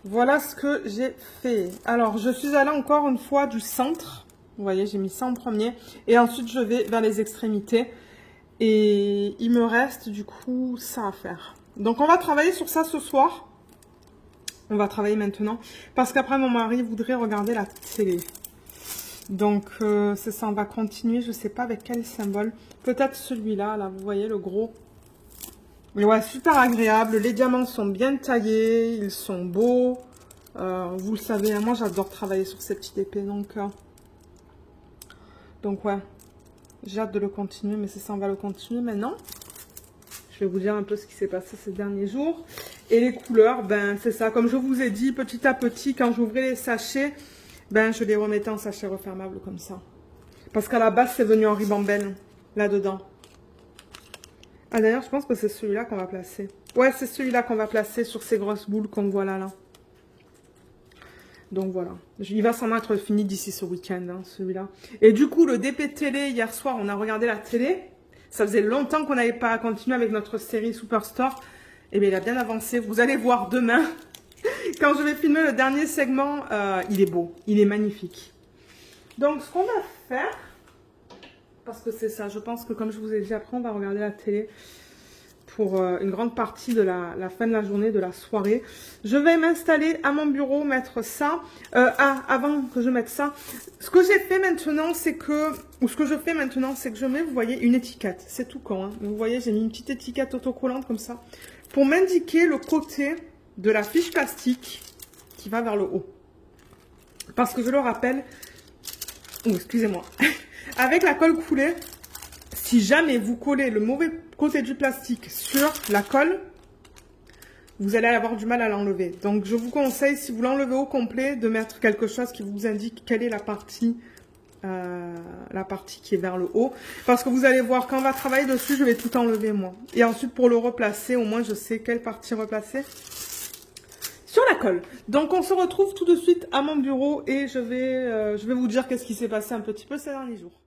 Voilà ce que j'ai fait. Alors, je suis allée encore une fois du centre. Vous voyez, j'ai mis ça en premier. Et ensuite, je vais vers les extrémités. Et il me reste, du coup, ça à faire. Donc, on va travailler sur ça ce soir. On va travailler maintenant. Parce qu'après, mon mari voudrait regarder la télé. Donc, c'est ça. On va continuer. Je ne sais pas avec quel symbole. Peut-être celui-là, là. Vous voyez, le gros. Mais ouais, super agréable. Les diamants sont bien taillés. Ils sont beaux. Vous le savez, hein, moi j'adore travailler sur ces petites épées. Donc ouais, j'ai hâte de le continuer. Mais c'est ça, on va le continuer maintenant. Je vais vous dire un peu ce qui s'est passé ces derniers jours. Et les couleurs, ben c'est ça. Comme je vous ai dit, petit à petit, quand j'ouvrais les sachets, ben je les remettais en sachet refermable comme ça. Parce qu'à la base, c'est venu en ribambelle, là-dedans. Ah d'ailleurs, je pense que c'est celui-là qu'on va placer. Ouais, c'est celui-là qu'on va placer sur ces grosses boules qu'on voit là. Donc voilà. Il va s'en être fini d'ici ce week-end, hein, celui-là. Et du coup, le DP télé, hier soir, on a regardé la télé. Ça faisait longtemps qu'on n'avait pas continué avec notre série Superstore. Et bien, il a bien avancé. Vous allez voir demain, quand je vais filmer le dernier segment, il est beau. Il est magnifique. Donc, ce qu'on va faire... Parce que c'est ça, je pense que comme je vous ai dit, après on va regarder la télé pour une grande partie de la fin de la journée, de la soirée. Je vais m'installer à mon bureau, mettre ça. Avant que je mette ça, ce que j'ai fait maintenant, c'est que... Ou ce que je fais maintenant, c'est que je mets, vous voyez, une étiquette. C'est tout con, hein. Vous voyez, j'ai mis une petite étiquette autocollante comme ça. Pour m'indiquer le côté de la fiche plastique qui va vers le haut. Parce que je le rappelle... Oh, excusez-moi. Avec la colle coulée, si jamais vous collez le mauvais côté du plastique sur la colle, vous allez avoir du mal à l'enlever. Donc, je vous conseille, si vous l'enlevez au complet, de mettre quelque chose qui vous indique quelle est la partie qui est vers le haut. Parce que vous allez voir, quand on va travailler dessus, je vais tout enlever, moi. Et ensuite, pour le replacer, au moins, je sais quelle partie replacer sur la colle. Donc, on se retrouve tout de suite à mon bureau et je vais vous dire qu'est-ce qui s'est passé un petit peu ces derniers jours.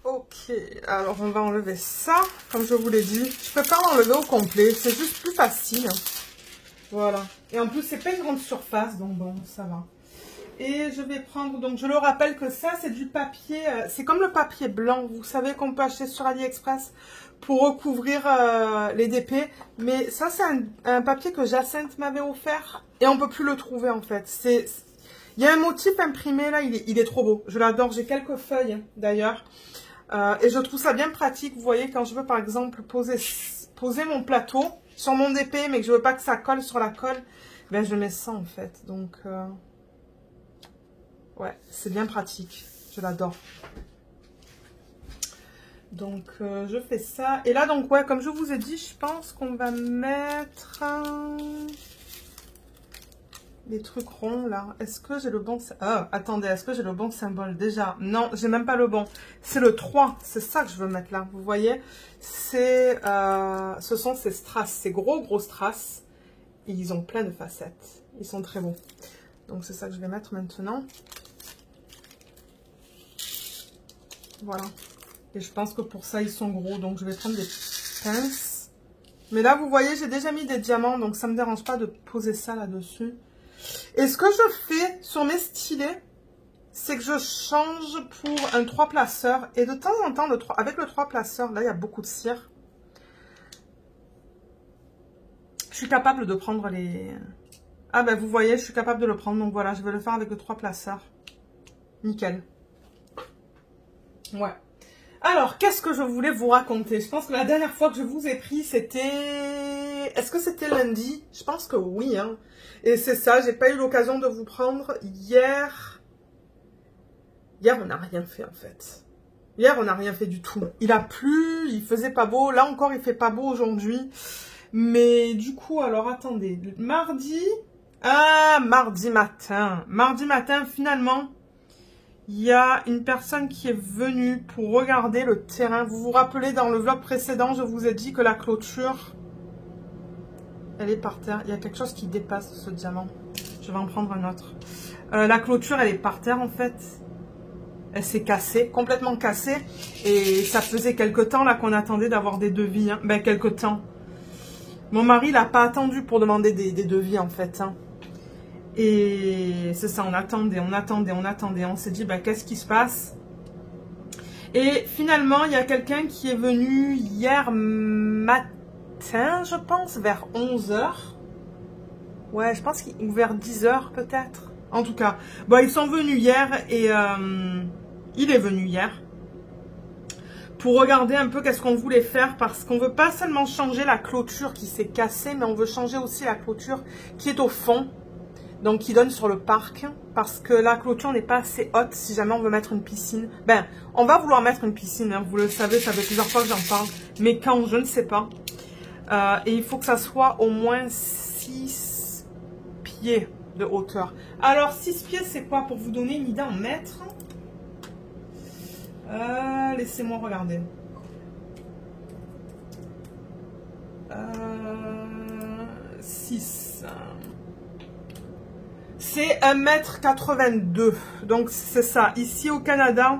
Ok, alors on va enlever ça, comme je vous l'ai dit. Je préfère l'enlever au complet, c'est juste plus facile. Voilà. Et en plus, c'est pas une grande surface, donc bon, ça va. Et je vais prendre, donc je le rappelle que ça, c'est du papier, c'est comme le papier blanc, vous savez qu'on peut acheter sur AliExpress pour recouvrir les DP. Mais ça, c'est un papier que Jacinthe m'avait offert et on peut plus le trouver en fait. Il y a un motif imprimé là, il est trop beau. Je l'adore, j'ai quelques feuilles d'ailleurs. Et je trouve ça bien pratique, vous voyez, quand je veux par exemple poser mon plateau sur mon DP, mais que je veux pas que ça colle sur la colle, ben je mets ça en fait. Donc, ouais, c'est bien pratique, je l'adore. Donc, je fais ça. Et là, donc, ouais, comme je vous ai dit, je pense qu'on va mettre des trucs ronds, là. Est-ce que j'ai le bon... Ah, attendez, est-ce que j'ai le bon symbole déjà? Non, j'ai même pas le bon. C'est le 3, c'est ça que je veux mettre là. Vous voyez? Ce sont ces strass, ces gros strass. Et ils ont plein de facettes. Ils sont très beaux. Donc, c'est ça que je vais mettre maintenant. Voilà. Et je pense que pour ça, ils sont gros. Donc, je vais prendre des pinces. Mais là, vous voyez, j'ai déjà mis des diamants. Donc, ça ne me dérange pas de poser ça là-dessus. Et ce que je fais sur mes stylets, c'est que je change pour un 3 placeurs. Et de temps en temps, avec le 3 placeurs, là, il y a beaucoup de cire. Je suis capable de prendre les... Ah ben, vous voyez, je suis capable de le prendre. Donc voilà, je vais le faire avec le 3 placeurs. Nickel. Ouais. Alors, qu'est-ce que je voulais vous raconter? Je pense que la dernière fois que je vous ai pris, c'était... Est-ce que c'était lundi? Je pense que oui, hein. Et c'est ça, j'ai pas eu l'occasion de vous prendre hier. Hier, on n'a rien fait, en fait. Hier, on n'a rien fait du tout. Il a plu, il faisait pas beau. Là encore, il fait pas beau aujourd'hui. Mais du coup, alors, attendez. Mardi... Ah, mardi matin. Mardi matin, finalement... Il y a une personne qui est venue pour regarder le terrain. Vous vous rappelez, dans le vlog précédent, je vous ai dit que la clôture, elle est par terre. Il y a quelque chose qui dépasse ce diamant. Je vais en prendre un autre. La clôture, elle est par terre, en fait. Elle s'est cassée, complètement cassée. Et ça faisait quelque temps, là, qu'on attendait d'avoir des devis. Hein. Ben, quelque temps. Mon mari, il n'a pas attendu pour demander des devis, en fait. Hein. Et c'est ça, on attendait. On s'est dit, bah, qu'est-ce qui se passe? Et finalement, il y a quelqu'un qui est venu hier matin, je pense, vers 11 h. Ouais, je pense ou vers 10 h peut-être. En tout cas, bon, ils sont venus hier et il est venu hier pour regarder un peu qu'est-ce qu'on voulait faire parce qu'on veut pas seulement changer la clôture qui s'est cassée, mais on veut changer aussi la clôture qui est au fond. Donc, qui donne sur le parc, parce que la clôture n'est pas assez haute si jamais on veut mettre une piscine. Ben, on va vouloir mettre une piscine, hein, vous le savez, ça fait plusieurs fois que j'en parle, mais quand, je ne sais pas. Et il faut que ça soit au moins 6 pieds de hauteur. Alors, 6 pieds, c'est quoi? Pour vous donner une idée en mètres. Laissez-moi regarder. 6... C'est 1,82 m. Donc, c'est ça. Ici, au Canada,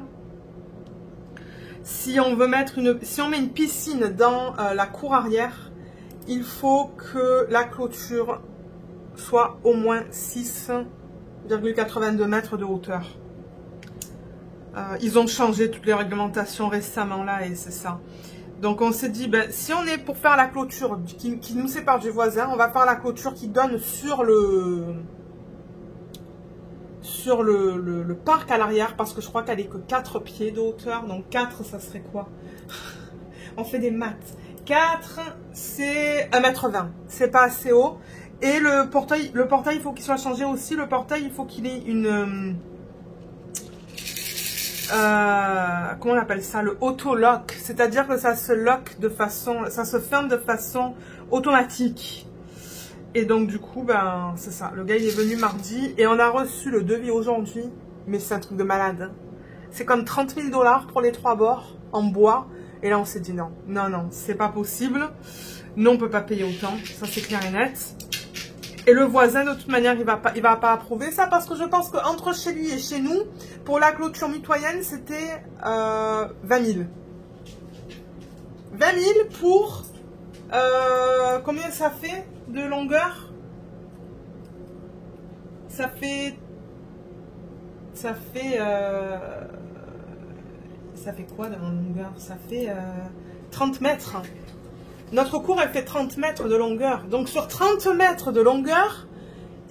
si on veut mettre si on met une piscine dans la cour arrière, il faut que la clôture soit au moins 6,82 mètres de hauteur. Ils ont changé toutes les réglementations récemment, là, et c'est ça. Donc, on s'est dit, ben, si on est pour faire la clôture qui nous sépare du voisin, on va faire la clôture qui donne sur le parc à l'arrière, parce que je crois qu'elle est que 4 pieds de hauteur. Donc 4, ça serait quoi? On fait des maths. 4, c'est 1,20 m. C'est pas assez haut. Et le portail, il faut qu'il soit changé aussi. Le portail, il faut qu'il ait une... comment on appelle ça, le auto-lock, c'est-à-dire que ça se lock de façon, ça se ferme de façon automatique. Et donc du coup, ben c'est ça, le gars il est venu mardi et on a reçu le devis aujourd'hui, mais c'est un truc de malade. C'est comme 30 000 $ pour les 3 bords en bois, et là on s'est dit non, non, non, c'est pas possible, non on peut pas payer autant, ça c'est clair et net. Et le voisin, de toute manière, il va pas approuver ça parce que je pense qu'entre chez lui et chez nous, pour la clôture mitoyenne, c'était 20 000. 20 000 pour... combien ça fait de longueur? Ça fait quoi de longueur? Ça fait 30 mètres. Notre cour, elle fait 30 mètres de longueur. Donc, sur 30 mètres de longueur,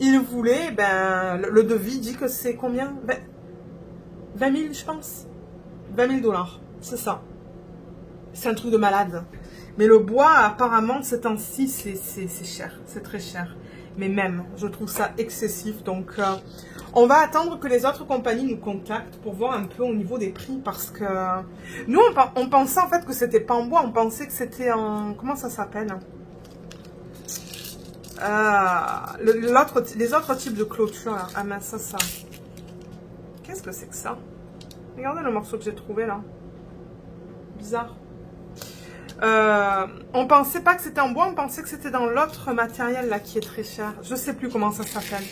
il voulait, ben, le devis dit que c'est combien? 20 000, je pense. 20 000 $. C'est ça. C'est un truc de malade. Mais le bois, apparemment, ces temps-ci, c'est cher. C'est très cher. Mais même, je trouve ça excessif. Donc, on va attendre que les autres compagnies nous contactent pour voir un peu au niveau des prix. Parce que nous, on pensait en fait que c'était pas en bois. On pensait que c'était en... Comment ça s'appelle? Les autres types de clôture. Là. Ah mince, ça. Qu'est-ce que c'est que ça? Regardez le morceau que j'ai trouvé là. Bizarre. On pensait pas que c'était en bois, on pensait que c'était dans l'autre matériel là qui est très cher. Je sais plus comment ça s'appelle.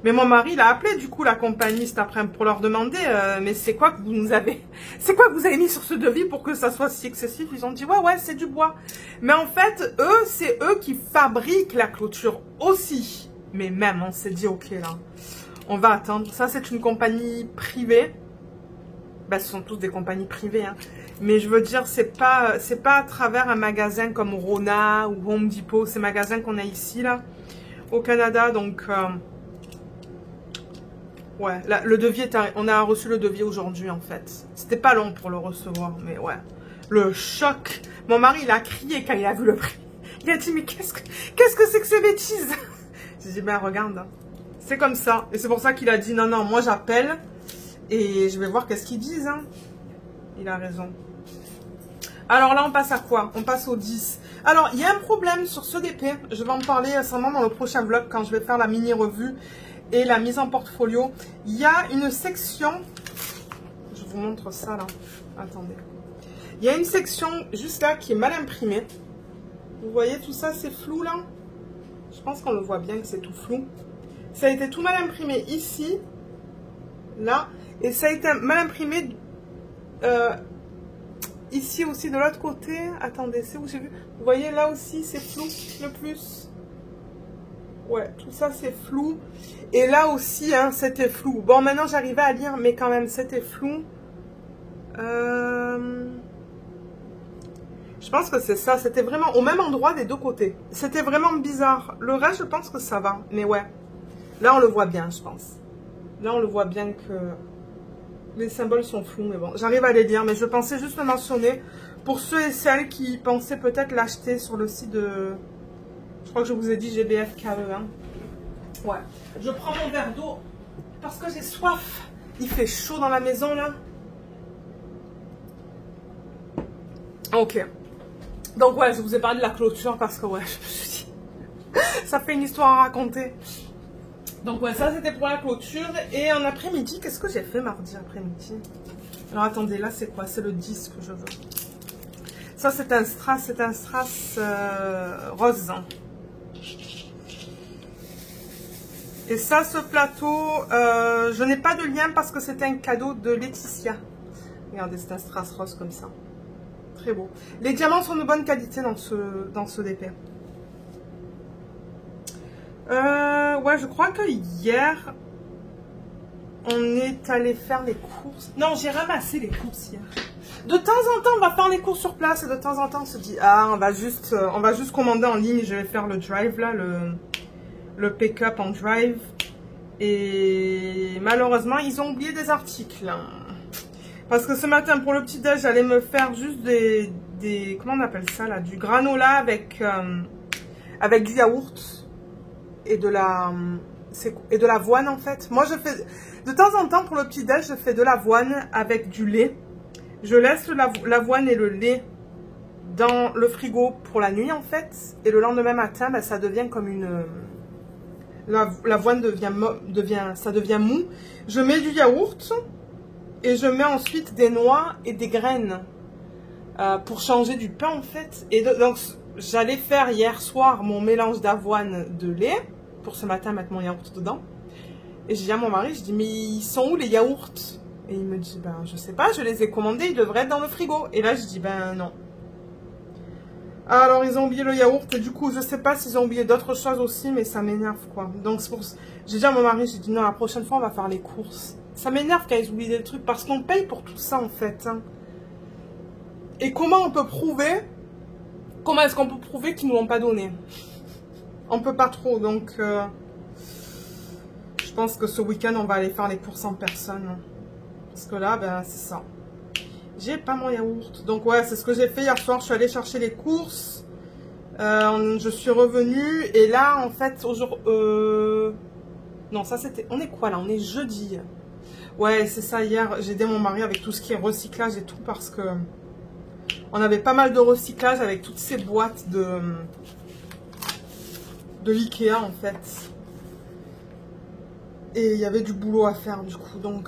Mais mon mari il a appelé du coup la compagnie cet après-midi pour leur demander mais c'est quoi que vous nous avez, c'est quoi que vous avez mis sur ce devis pour que ça soit si excessif? Ils ont dit ouais c'est du bois. Mais en fait eux c'est eux qui fabriquent la clôture aussi. Mais même on s'est dit ok là, on va attendre. Ça c'est une compagnie privée. Ben, ce sont tous des compagnies privées hein. Mais je veux dire, c'est pas à travers un magasin comme Rona ou Home Depot, ces magasins qu'on a ici, là, au Canada. Donc, ouais, là, le devis on a reçu le devis aujourd'hui, en fait. C'était pas long pour le recevoir, mais ouais. Le choc. Mon mari, il a crié quand il a vu le prix. Il a dit, mais qu'est-ce que c'est que ces bêtises? J'ai dit, ben, regarde, c'est comme ça. Et c'est pour ça qu'il a dit, non, non, moi, j'appelle et je vais voir qu'est-ce qu'ils disent, hein. Il a raison. Alors là, on passe à quoi? On passe au 10. Alors, il y a un problème sur ce DP. Je vais en parler sûrement dans le prochain vlog quand je vais faire la mini-revue et la mise en portfolio. Il y a une section... Je vous montre ça là. Attendez. Il y a une section juste là qui est mal imprimée. Vous voyez tout ça, c'est flou là? Je pense qu'on le voit bien que c'est tout flou. Ça a été tout mal imprimé ici, là. Et ça a été mal imprimé... ici aussi de l'autre côté, attendez, c'est où j'ai vu, vous voyez là aussi c'est flou le plus, ouais tout ça c'est flou, et là aussi hein, c'était flou, bon maintenant j'arrivais à lire mais quand même c'était flou, je pense que c'est ça, c'était vraiment au même endroit des deux côtés, c'était vraiment bizarre, le reste je pense que ça va, mais ouais, là on le voit bien je pense, là on le voit bien que... Les symboles sont flous, mais bon, j'arrive à les lire. Mais je pensais juste le mentionner pour ceux et celles qui pensaient peut-être l'acheter sur le site de... Je crois que je vous ai dit GBFKE. Hein. Ouais. Je prends mon verre d'eau parce que j'ai soif. Il fait chaud dans la maison, là. Ok. Donc, ouais, je vous ai parlé de la clôture parce que, ouais, je me suis dit... ça fait une histoire à raconter. Donc ouais, ça c'était pour la clôture. Et en après-midi, qu'est-ce que j'ai fait mardi après-midi? Alors attendez, là c'est quoi? C'est le 10 que je veux. Ça c'est un strass, rose. Et ça, ce plateau, je n'ai pas de lien parce que c'était un cadeau de Laetitia. Regardez, c'est un strass rose comme ça. Très beau. Les diamants sont de bonne qualité dans ce DP. Ouais, je crois que hier, on est allé faire les courses. Non, j'ai ramassé les courses hier. De temps en temps, on va faire les courses sur place et de temps en temps, on se dit, ah, on va juste commander en ligne. Je vais faire le drive là, le pick-up en drive. Et malheureusement, ils ont oublié des articles. Parce que ce matin, pour le petit-déj, j'allais me faire juste des... Comment on appelle ça là? Du granola avec du yaourt. Et de la Et de l'avoine en fait. Moi je fais, de temps en temps pour le petit déj, je fais de l'avoine avec du lait. Je laisse l'avoine et le lait dans le frigo pour la nuit en fait. Et le lendemain matin, ben, ça devient comme une... L'avoine ça devient mou. Je mets du yaourt et je mets ensuite des noix et des graines pour changer du pain en fait. Et donc j'allais faire hier soir mon mélange d'avoine de lait pour ce matin mettre mon yaourt dedans. Et je dis à mon mari, je dis mais ils sont où les yaourts? Et il me dit ben je sais pas, je les ai commandés, ils devraient être dans le frigo. Et là je dis ben non. Alors ils ont oublié le yaourt et du coup je sais pas s'ils ont oublié d'autres choses aussi, mais ça m'énerve quoi. Donc c'est pour ça, j'ai dit à mon mari, j'ai dit non, la prochaine fois on va faire les courses. Ça m'énerve quand ils oublient des trucs parce qu'on paye pour tout ça en fait. Hein. Et comment on peut prouver, comment est-ce qu'on peut prouver qu'ils ne l'ont pas donné? On peut pas trop, donc je pense que ce week-end on va aller faire les courses en personne. Parce que là, ben c'est ça. J'ai pas mon yaourt. Donc ouais, c'est ce que j'ai fait hier soir. Je suis allée chercher les courses. Je suis revenue. Et là, en fait, aujourd'hui... Non, ça c'était... On est quoi là? On est jeudi. Ouais, c'est ça. Hier, j'ai aidé mon mari avec tout ce qui est recyclage et tout. Parce que on avait pas mal de recyclage avec toutes ces boîtes de l'Ikea, en fait. Et il y avait du boulot à faire, du coup. Donc...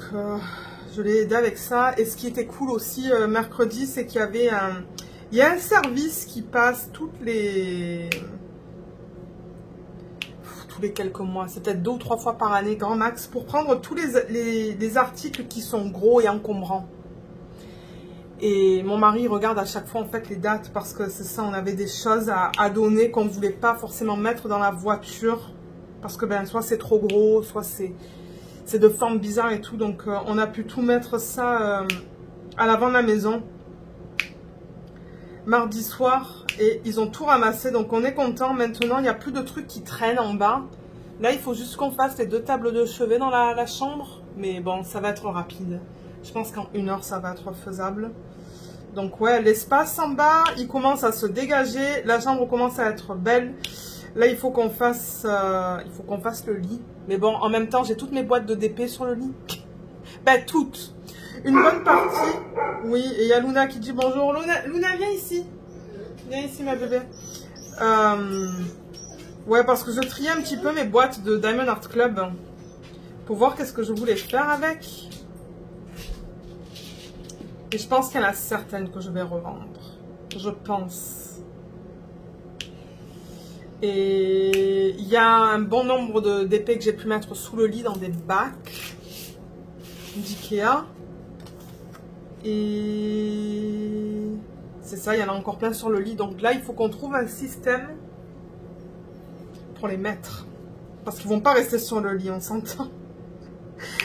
je l'ai aidé avec ça. Et ce qui était cool aussi mercredi, c'est qu'il y avait il y a un service qui passe tous les quelques mois. C'est peut-être 2 ou 3 fois par année, grand max, pour prendre tous les articles qui sont gros et encombrants. Et mon mari regarde à chaque fois en fait les dates parce que c'est ça, on avait des choses à donner qu'on ne voulait pas forcément mettre dans la voiture. Parce que ben soit c'est trop gros, soit c'est de forme bizarre et tout, donc on a pu tout mettre ça à l'avant de la maison mardi soir et ils ont tout ramassé, donc on est content. Maintenant il n'y a plus de trucs qui traînent en bas. Là il faut juste qu'on fasse les 2 tables de chevet dans la chambre, mais bon ça va être rapide, je pense qu'en 1 heure ça va être faisable. Donc ouais, l'espace en bas il commence à se dégager, la chambre commence à être belle. Là il faut qu'on fasse le lit. Mais bon, en même temps, j'ai toutes mes boîtes de DP sur le lit. Ben, toutes. Une bonne partie. Oui, et il y a Luna qui dit bonjour. Luna, viens ici. Viens ici, ma bébé. Ouais, parce que je triais un petit peu mes boîtes de Diamond Art Club. Pour voir qu'est-ce que je voulais faire avec. Et je pense qu'il y en a certaines que je vais revendre. Je pense. Et il y a un bon nombre d'épées que j'ai pu mettre sous le lit dans des bacs d'Ikea. Et c'est ça, il y en a encore plein sur le lit. Donc là, il faut qu'on trouve un système pour les mettre. Parce qu'ils ne vont pas rester sur le lit, on s'entend.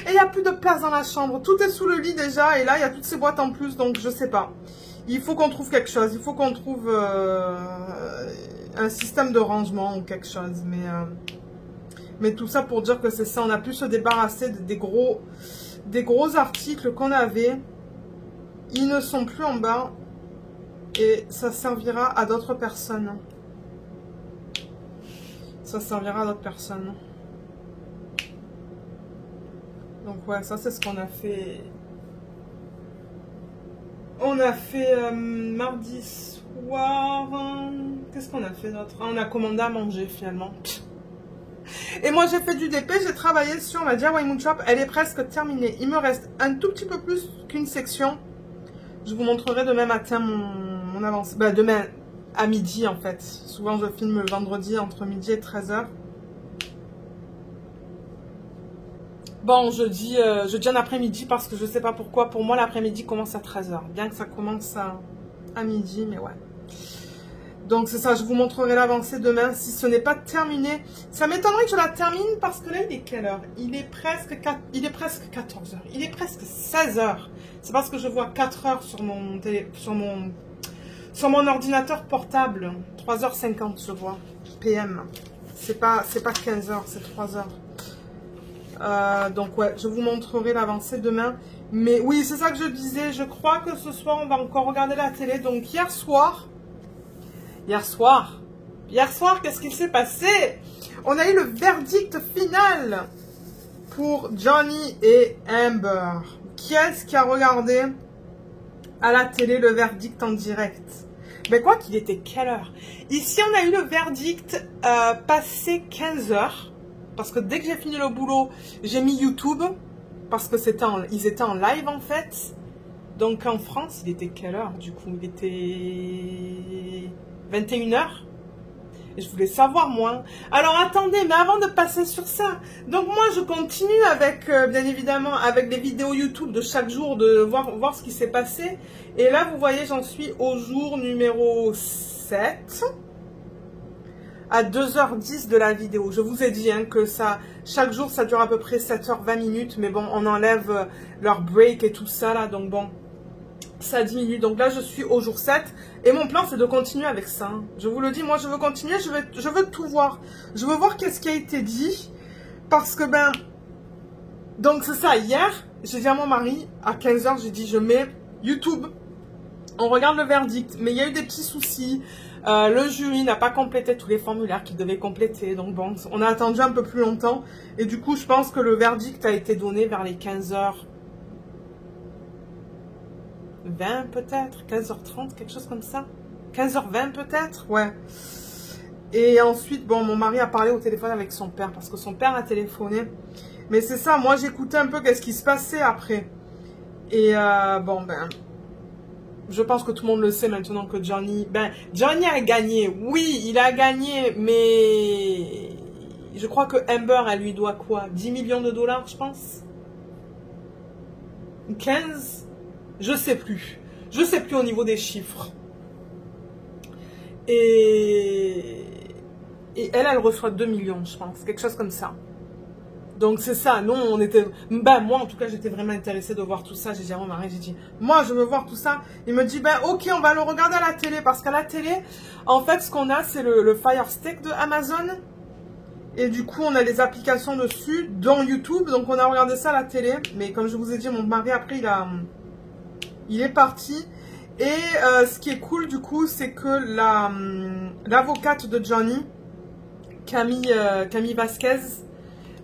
Et il n'y a plus de place dans la chambre. Tout est sous le lit déjà. Et là, il y a toutes ces boîtes en plus. Donc, je sais pas. Il faut qu'on trouve quelque chose. Il faut qu'on trouve... un système de rangement ou quelque chose, mais tout ça pour dire que c'est ça, on a pu se débarrasser des gros articles qu'on avait, ils ne sont plus en bas et ça servira à d'autres personnes. Ça servira à d'autres personnes. Donc ouais, ça c'est ce qu'on a fait. On a fait mardi soir. Qu'est-ce qu'on a fait d'autre? On a commandé à manger finalement. Et moi j'ai fait du DP, j'ai travaillé sur ma DIY Moon Shop. Elle est presque terminée. Il me reste un tout petit peu plus qu'une section. Je vous montrerai demain matin mon avance. Ben, demain à midi en fait. Souvent je filme le vendredi entre midi et 13h. Bon, je dis en après-midi parce que je sais pas pourquoi. Pour moi, l'après-midi commence à 13h. Bien que ça commence à midi, mais ouais. Donc, c'est ça. Je vous montrerai l'avancée demain si ce n'est pas terminé. Ça m'étonnerait que je la termine parce que là, il est quelle heure? Il est presque 14h. Il est presque 16h. C'est parce que je vois 4h sur mon ordinateur portable. 3h50, je vois. PM. C'est pas 15h, c'est 3h. Donc ouais, je vous montrerai l'avancée demain. Mais oui, c'est ça que je disais. Je crois que ce soir, on va encore regarder la télé. Donc hier soir, qu'est-ce qui s'est passé? On a eu le verdict final pour Johnny et Amber. Qui est-ce qui a regardé à la télé le verdict en direct? Ben quoi qu'il était quelle heure? Ici, on a eu le verdict passé 15 heures. Parce que dès que j'ai fini le boulot, j'ai mis YouTube. Parce que ils étaient en live en fait. Donc en France, il était quelle heure du coup? Il était 21 heures. Et je voulais savoir moi. Alors attendez, mais avant de passer sur ça, donc moi je continue avec, bien évidemment, avec les vidéos YouTube de chaque jour, de voir ce qui s'est passé. Et là, vous voyez, j'en suis au jour numéro 7, à 2h10 de la vidéo. Je vous ai dit hein, que ça, chaque jour, ça dure à peu près 7h20 minutes. Mais bon, on enlève leur break et tout ça là, donc bon. Ça diminue, donc là je suis au jour 7 et mon plan c'est de continuer avec ça. Je vous le dis, moi je veux continuer, je veux tout voir. Je veux voir qu'est-ce qui a été dit parce que ben, donc c'est ça, hier j'ai dit à mon mari à 15 h, j'ai dit je mets YouTube, on regarde le verdict, mais il y a eu des petits soucis. Le jury n'a pas complété tous les formulaires qu'il devait compléter, donc bon, on a attendu un peu plus longtemps et du coup je pense que le verdict a été donné vers les 15h20 peut-être, 15h30, quelque chose comme ça. 15h20 peut-être, ouais. Et ensuite, bon, mon mari a parlé au téléphone avec son père, parce que son père a téléphoné. Mais c'est ça, moi j'écoutais un peu qu'est-ce qui se passait après. Et bon, ben, je pense que tout le monde le sait maintenant que Johnny a gagné. Oui, il a gagné, mais je crois que Amber, elle lui doit quoi? 10 millions de dollars, je pense. 15? Je sais plus. Je sais plus au niveau des chiffres. Et elle reçoit 2 millions, je pense. Quelque chose comme ça. Donc c'est ça. Nous, on était... Ben, moi, en tout cas, j'étais vraiment intéressée de voir tout ça. J'ai dit à mon mari, j'ai dit, moi, je veux voir tout ça. Il me dit, ben, ok, on va le regarder à la télé. Parce qu'à la télé, en fait, ce qu'on a, c'est le Fire Stick de Amazon. Et du coup, on a des applications dessus, dont YouTube. Donc, on a regardé ça à la télé. Mais comme je vous ai dit, mon mari, après, il est parti. Et ce qui est cool du coup, c'est que l'avocate de Johnny, Camille Vasquez,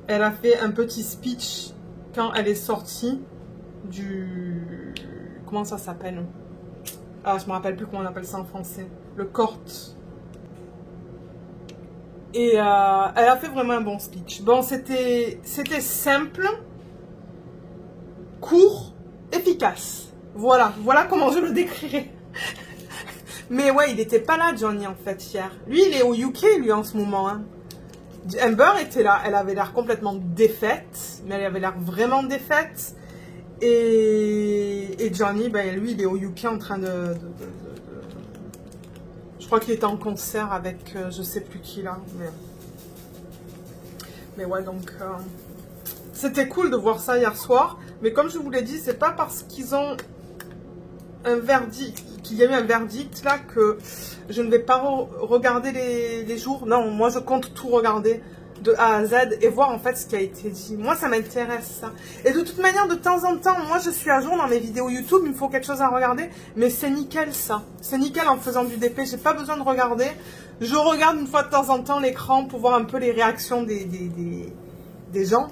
elle a fait un petit speech quand elle est sortie du... Comment ça s'appelle? Ah, je me rappelle plus comment on appelle ça en français. Le court. Et elle a fait vraiment un bon speech. Bon, c'était simple, court, efficace. Voilà comment je le décrirais. Mais ouais, il n'était pas là, Johnny, en fait, hier. Lui, il est au UK, lui, en ce moment. Hein. Amber était là. Elle avait l'air complètement défaite. Mais elle avait l'air vraiment défaite. Et Johnny, ben, lui, il est au UK en train de... Je crois qu'il était en concert avec je sais plus qui, là. Mais ouais, donc... C'était cool de voir ça hier soir. Mais comme je vous l'ai dit, c'est pas parce qu'ils ont... un verdict, qu'il y a eu un verdict là que je ne vais pas regarder les jours. Non, moi je compte tout regarder de A à Z et voir en fait ce qui a été dit. Moi ça m'intéresse ça. Et de toute manière, de temps en temps, moi je suis à jour dans mes vidéos YouTube, il me faut quelque chose à regarder. Mais c'est nickel ça. C'est nickel en faisant du DP, j'ai pas besoin de regarder. Je regarde une fois de temps en temps l'écran pour voir un peu les réactions des gens.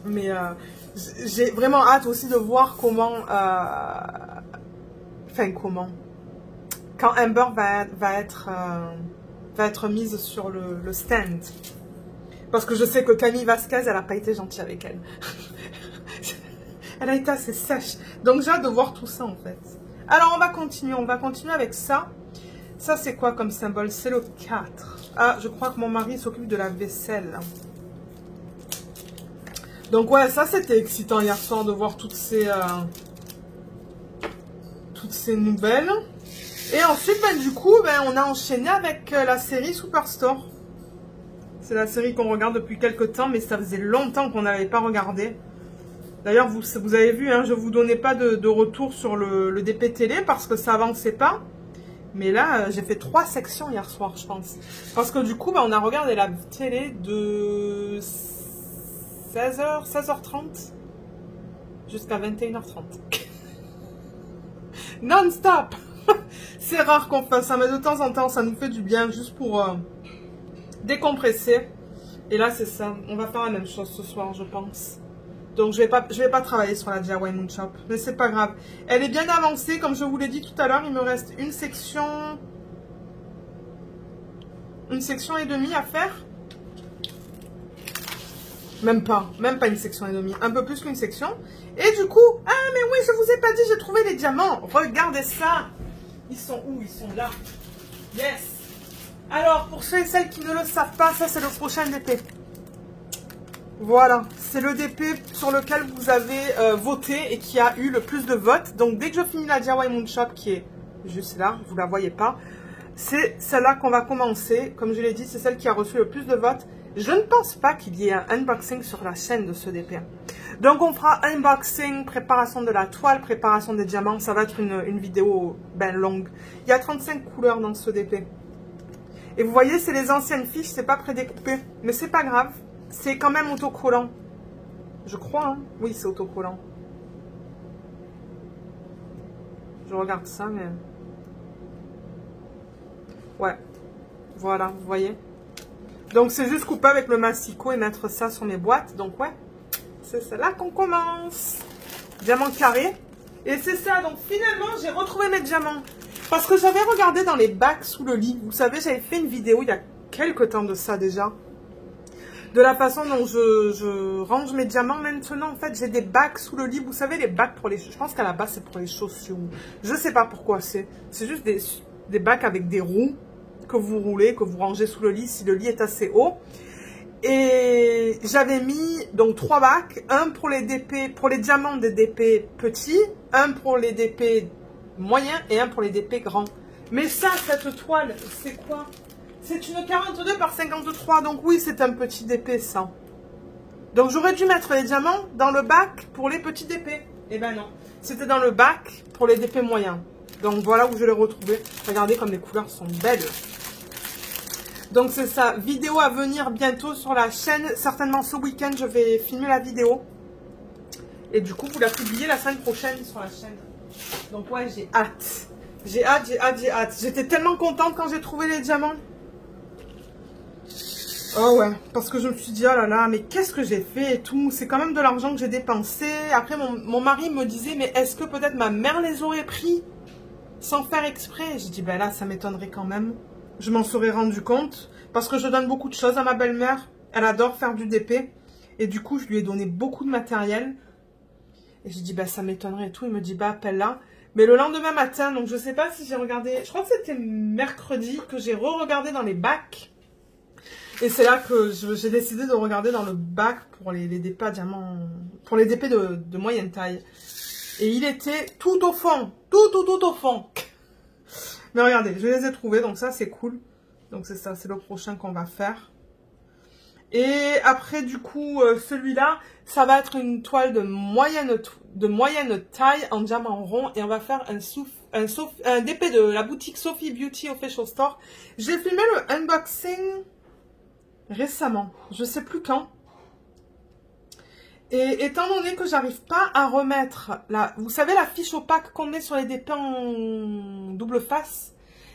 Mais... j'ai vraiment hâte aussi de voir comment... Enfin, comment... Quand Amber va être mise sur le stand. Parce que je sais que Camille Vasquez, elle n'a pas été gentille avec elle. Elle a été assez sèche. Donc j'ai hâte de voir tout ça, en fait. Alors, on va continuer avec ça. Ça, c'est quoi comme symbole? C'est le 4. Ah, je crois que mon mari s'occupe de la vaisselle. Donc ouais, ça c'était excitant hier soir de voir toutes ces nouvelles. Et ensuite, ben, du coup, ben, on a enchaîné avec la série Superstore. C'est la série qu'on regarde depuis quelques temps, mais ça faisait longtemps qu'on n'avait pas regardé. D'ailleurs, vous avez vu, hein, je ne vous donnais pas de retour sur le DP télé parce que ça avançait pas. Mais là, j'ai fait 3 sections hier soir, je pense. Parce que du coup, ben, on a regardé la télé de... 16h30 jusqu'à 21h30. Non-stop. C'est rare qu'on fasse ça, mais de temps en temps, ça nous fait du bien juste pour décompressé. Et là, c'est ça. On va faire la même chose ce soir, je pense. Donc, je vais pas travailler sur la DIY Moon Shop. Mais c'est pas grave. Elle est bien avancée. Comme je vous l'ai dit tout à l'heure, il me reste une section et demie à faire. Même pas une section et demie. Un peu plus qu'une section. Et du coup, ah, mais oui, je vous ai pas dit, j'ai trouvé les diamants. Regardez ça. Ils sont où? Ils sont là. Yes. Alors, pour ceux et celles qui ne le savent pas, ça c'est le prochain DP. Voilà, c'est le DP sur lequel vous avez voté et qui a eu le plus de votes. Donc, dès que je finis la DIY Moon Shop, qui est juste là, vous la voyez pas, c'est celle-là qu'on va commencer. Comme je l'ai dit, c'est celle qui a reçu le plus de votes. Je ne pense pas qu'il y ait un unboxing sur la chaîne de ce DP. Donc, on fera unboxing, préparation de la toile, préparation des diamants. Ça va être une vidéo ben longue. Il y a 35 couleurs dans ce DP. Et vous voyez, c'est les anciennes fiches, c'est pas prédécoupé. Mais c'est pas grave. C'est quand même autocollant. Je crois, hein. Oui, c'est autocollant. Je regarde ça, mais... Ouais. Voilà, vous voyez. Donc, c'est juste couper avec le massicot et mettre ça sur mes boîtes. Donc, ouais. C'est celle-là qu'on commence. Diamant carré. Et c'est ça. Donc, finalement, j'ai retrouvé mes diamants. Parce que j'avais regardé dans les bacs sous le lit. Vous savez, j'avais fait une vidéo il y a quelques temps de ça déjà. De la façon dont je range mes diamants. Maintenant, en fait, j'ai des bacs sous le lit. Vous savez, les bacs pour les... Je pense qu'à la base, c'est pour les chaussures. Je sais pas pourquoi c'est. C'est juste des bacs avec des roues que vous roulez, que vous rangez sous le lit si le lit est assez haut. Et j'avais mis donc 3 bacs. Un pour les DP, pour les diamants des DP petits. Un pour les DP moyens et un pour les DP grands. Mais ça, cette toile, c'est quoi? C'est une 42 par 53, donc oui, c'est un petit DP, ça. Donc j'aurais dû mettre les diamants dans le bac pour les petits DP. Eh ben non, c'était dans le bac pour les DP moyens. Donc voilà où je l'ai retrouvé. Regardez comme les couleurs sont belles. Donc c'est ça, vidéo à venir bientôt sur la chaîne. Certainement ce week-end, je vais filmer la vidéo. Et du coup, vous la publiez la semaine prochaine sur la chaîne. Donc ouais, j'ai hâte. J'ai hâte. J'étais tellement contente quand j'ai trouvé les diamants. Oh ouais, parce que je me suis dit, oh là là, mais qu'est-ce que j'ai fait et tout. C'est quand même de l'argent que j'ai dépensé. Après, mon mari me disait, mais est-ce que peut-être ma mère les aurait pris sans faire exprès? J'ai dit, ben là, ça m'étonnerait quand même. Je m'en serais rendu compte. Parce que je donne beaucoup de choses à ma belle-mère. Elle adore faire du DP. Et du coup, je lui ai donné beaucoup de matériel. Et j'ai dit, ben ça m'étonnerait et tout. Il me dit, bah appelle-la. Mais le lendemain matin, donc je sais pas si j'ai regardé. Je crois que c'était mercredi que j'ai re-regardé dans les bacs. Et c'est là que j'ai décidé de regarder dans le bac pour les DP à diamant, pour les DP de moyenne taille. Et il était tout au fond, tout au fond. Mais regardez, je les ai trouvés, donc ça c'est cool. Donc c'est ça, c'est le prochain qu'on va faire. Et après du coup, celui-là, ça va être une toile de moyenne taille en diamant rond. Et on va faire un DP de la boutique Sophie Beauty Official Store. J'ai filmé le unboxing récemment, je sais plus quand. Et étant donné que j'arrive pas à remettre vous savez la fiche opaque qu'on met sur les DP en double face,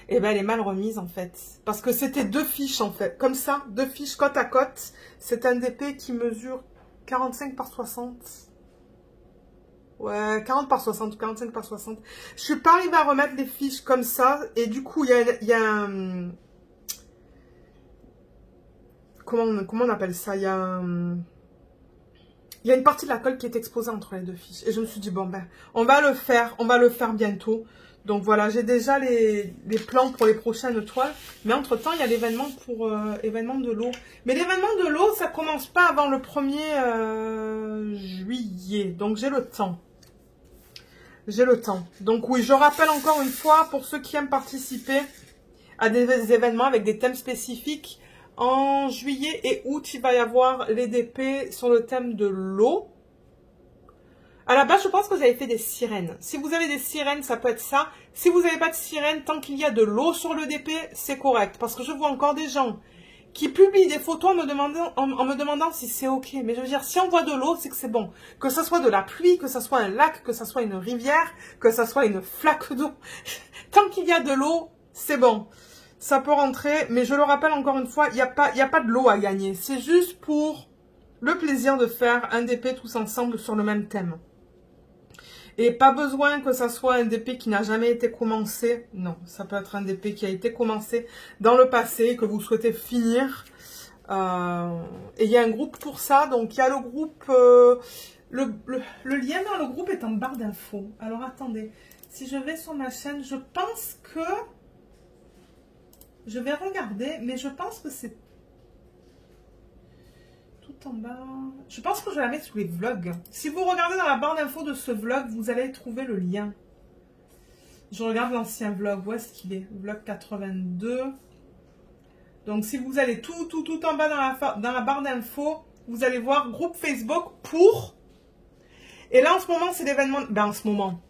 et ben elle est mal remise en fait. Parce que c'était 2 fiches en fait, comme ça, 2 fiches côte à côte. C'est un DP qui mesure 45 par 60. Ouais, 40 par 60 ou 45 par 60. Je suis pas arrivée à remettre les fiches comme ça. Et du coup, il y a un... Comment on appelle ça? Il y a une partie de la colle qui est exposée entre les 2 fiches. Et je me suis dit, bon ben, on va le faire bientôt. Donc voilà, j'ai déjà les plans pour les prochaines toiles. Mais entre temps, il y a l'événement pour événement de l'eau. Mais l'événement de l'eau, ça commence pas avant le 1er juillet. Donc j'ai le temps. J'ai le temps. Donc oui, je rappelle encore une fois, pour ceux qui aiment participer à des événements avec des thèmes spécifiques, en juillet et août, il va y avoir les DP sur le thème de l'eau. À la base, je pense que vous avez fait des sirènes. Si vous avez des sirènes, ça peut être ça. Si vous n'avez pas de sirène, tant qu'il y a de l'eau sur le DP, c'est correct. Parce que je vois encore des gens qui publient des photos en me demandant si c'est ok. Mais je veux dire, si on voit de l'eau, c'est que c'est bon. Que ce soit de la pluie, que ce soit un lac, que ce soit une rivière, que ce soit une flaque d'eau. Tant qu'il y a de l'eau, c'est bon. ça peut rentrer, mais je le rappelle encore une fois, il n'y a pas de lot à gagner. C'est juste pour le plaisir de faire un DP tous ensemble sur le même thème. Et pas besoin que ça soit un DP qui n'a jamais été commencé. Non, ça peut être un DP qui a été commencé dans le passé, que vous souhaitez finir. Et il y a un groupe pour ça. Donc il y a le groupe... le lien dans le groupe est en barre d'infos. Alors attendez, si je vais sur ma chaîne, je pense que... Je vais regarder, mais je pense que c'est... Tout en bas. Je pense que je vais la mettre sous les vlogs. Si vous regardez dans la barre d'infos de ce vlog, vous allez trouver le lien. Je regarde l'ancien vlog. Où est-ce qu'il est? Vlog 82. Donc si vous allez tout en bas dans la barre d'infos, vous allez voir groupe Facebook pour... Et là en ce moment c'est l'événement... Ben en ce moment,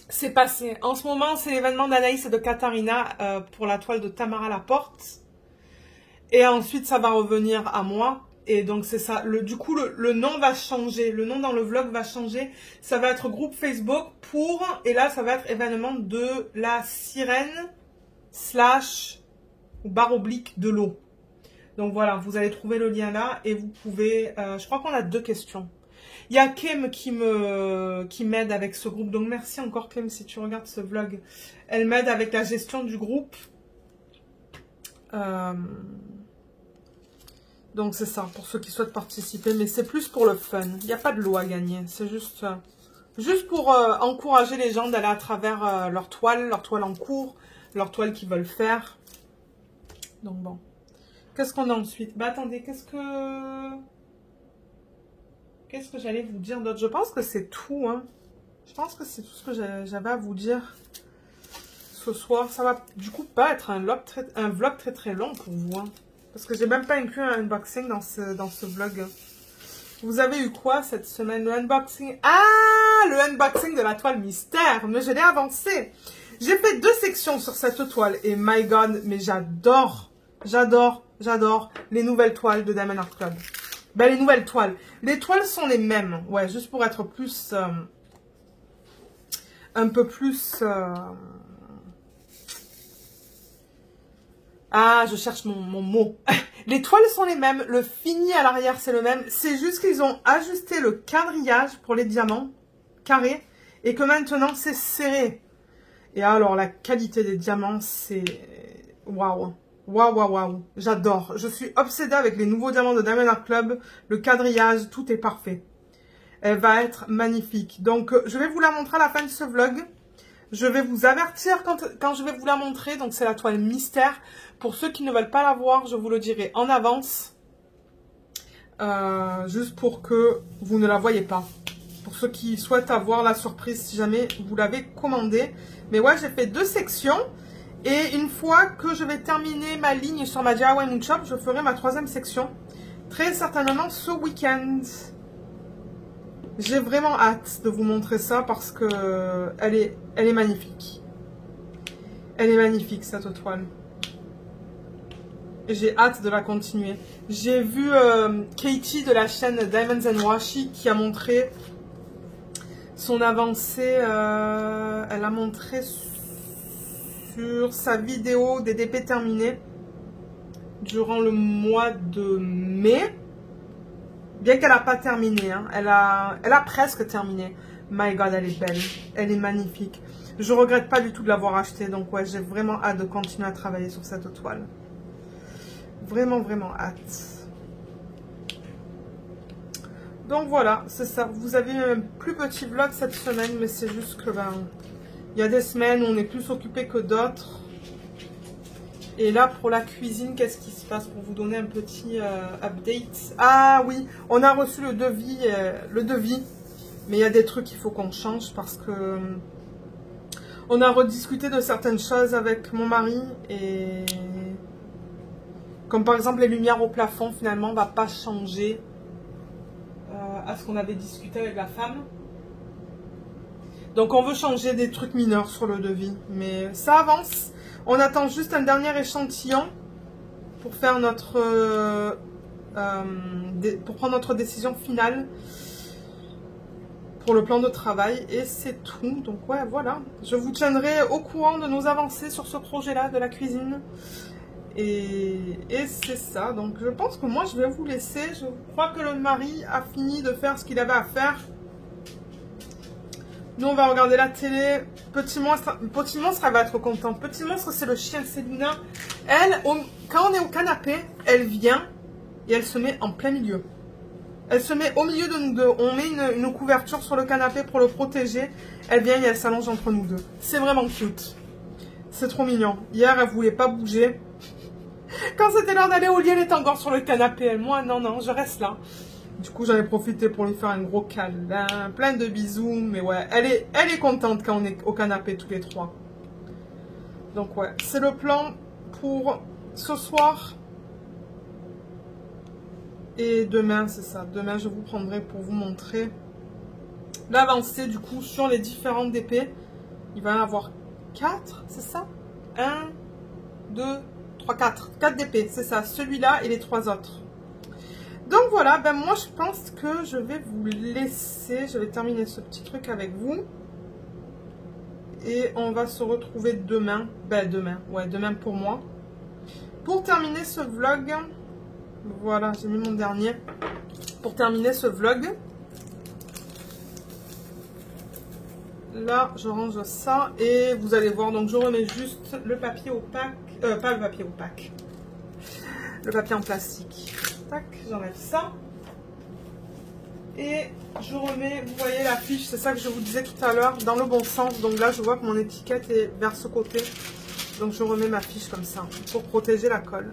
c'est passé. En ce moment c'est l'événement d'Anaïs et de Katharina pour la toile de Tamara Laporte. Et ensuite ça va revenir à moi. Et donc c'est ça, du coup le nom va changer, le nom dans le vlog va changer, ça va être groupe Facebook pour, et là ça va être événement de la sirène / ou barre oblique de l'eau. Donc voilà, vous allez trouver le lien là et vous pouvez, je crois qu'on a 2 questions. Il y a Kim qui m'aide avec ce groupe, donc merci encore Kim si tu regardes ce vlog. Elle m'aide avec la gestion du groupe. Donc c'est ça, pour ceux qui souhaitent participer, mais c'est plus pour le fun. Il n'y a pas de lot à gagner, c'est juste pour encourager les gens d'aller à travers leur toile en cours, leur toile qu'ils veulent faire. Donc bon. Qu'est-ce qu'on a ensuite? Bah attendez, qu'est-ce que j'allais vous dire d'autre? Je pense que c'est tout, hein. Je pense que c'est tout ce que j'avais à vous dire ce soir. Ça va du coup pas être un vlog très long pour vous, hein. Parce que j'ai même pas inclus un unboxing dans ce vlog. Vous avez eu quoi cette semaine? Le unboxing... Ah, le unboxing de la toile mystère. Mais je l'ai avancé. J'ai fait 2 sections sur cette toile. Et my god, mais j'adore les nouvelles toiles de Diamond Art Club. Ben, les nouvelles toiles. Les toiles sont les mêmes. Ouais, juste pour être plus... un peu plus... Ah, je cherche mon mot. Les toiles sont les mêmes. Le fini à l'arrière, c'est le même. C'est juste qu'ils ont ajusté le quadrillage pour les diamants carrés. Et que maintenant, c'est serré. Et alors, la qualité des diamants, c'est... Waouh. Waouh. J'adore. Je suis obsédée avec les nouveaux diamants de Diamond Art Club. Le quadrillage, tout est parfait. Elle va être magnifique. Donc, je vais vous la montrer à la fin de ce vlog. Je vais vous avertir quand je vais vous la montrer. Donc, c'est la toile mystère. Pour ceux qui ne veulent pas la voir, je vous le dirai en avance. Juste pour que vous ne la voyez pas. Pour ceux qui souhaitent avoir la surprise si jamais vous l'avez commandée. Mais ouais, j'ai fait 2 sections. Et une fois que je vais terminer ma ligne sur ma DIY Moon Shop, je ferai ma 3e section. Très certainement ce week-end. J'ai vraiment hâte de vous montrer ça parce que elle est magnifique. Elle est magnifique cette toile. Et j'ai hâte de la continuer. J'ai vu Katie de la chaîne Diamonds and Washi qui a montré son avancée. Elle a montré sur sa vidéo des DP terminés durant le mois de mai. Bien qu'elle n'a pas terminé, hein. Elle a presque terminé. My God, elle est belle. Elle est magnifique. Je regrette pas du tout de l'avoir achetée. Donc ouais, j'ai vraiment hâte de continuer à travailler sur cette toile. Vraiment hâte. Donc voilà, c'est ça. Vous avez un plus petit vlog cette semaine, mais c'est juste que il y a des semaines où on est plus occupé que d'autres. Et là, pour la cuisine, qu'est-ce qui se passe? Pour vous donner un petit update. Ah oui, on a reçu le devis. Mais il y a des trucs qu'il faut qu'on change parce que... on a rediscuté de certaines choses avec mon mari. Et... comme par exemple les lumières au plafond, finalement, on ne va pas changer à ce qu'on avait discuté avec la femme. Donc on veut changer des trucs mineurs sur le devis. Mais ça avance. On attend juste un dernier échantillon pour faire pour prendre notre décision finale. pour le plan de travail. Et c'est tout. Donc ouais, voilà. Je vous tiendrai au courant de nos avancées sur ce projet-là de la cuisine. Et c'est ça. Donc je pense que moi, je vais vous laisser. Je crois que le mari a fini de faire ce qu'il avait à faire. Nous, on va regarder la télé. Petit monstre, elle va être contente. Petit monstre, c'est le chien de Célina. Elle, quand on est au canapé, elle vient et elle se met en plein milieu. Elle se met au milieu de nous deux. On met une couverture sur le canapé pour le protéger. Elle vient et elle s'allonge entre nous deux. C'est vraiment cute. C'est trop mignon. Hier, elle voulait pas bouger. Quand c'était l'heure d'aller au lit, elle était encore sur le canapé. Elle, moi, non, je reste là. Du coup, j'en ai profité pour lui faire un gros câlin, plein de bisous. Mais ouais, elle est contente quand on est au canapé tous les trois. Donc ouais, c'est le plan pour ce soir. Et demain, c'est ça. Demain, je vous prendrai pour vous montrer l'avancée du coup sur les différentes DP. Il va y en avoir 4, c'est ça? 1, 2, 3, 4. 4 DP, c'est ça. Celui-là et les 3 autres. Donc voilà, ben moi je pense que je vais vous laisser. Je vais terminer ce petit truc avec vous. Et on va se retrouver demain. Ben demain, ouais, demain pour moi. Pour terminer ce vlog. Voilà, j'ai mis mon dernier. Pour terminer ce vlog. Là, je range ça. Et vous allez voir, donc je remets juste le papier opaque. Pas le papier opaque. Le papier en plastique. Tac, j'enlève ça. Et je remets, vous voyez la fiche, c'est ça que je vous disais tout à l'heure, dans le bon sens. Donc là, je vois que mon étiquette est vers ce côté. Donc je remets ma fiche comme ça, pour protéger la colle.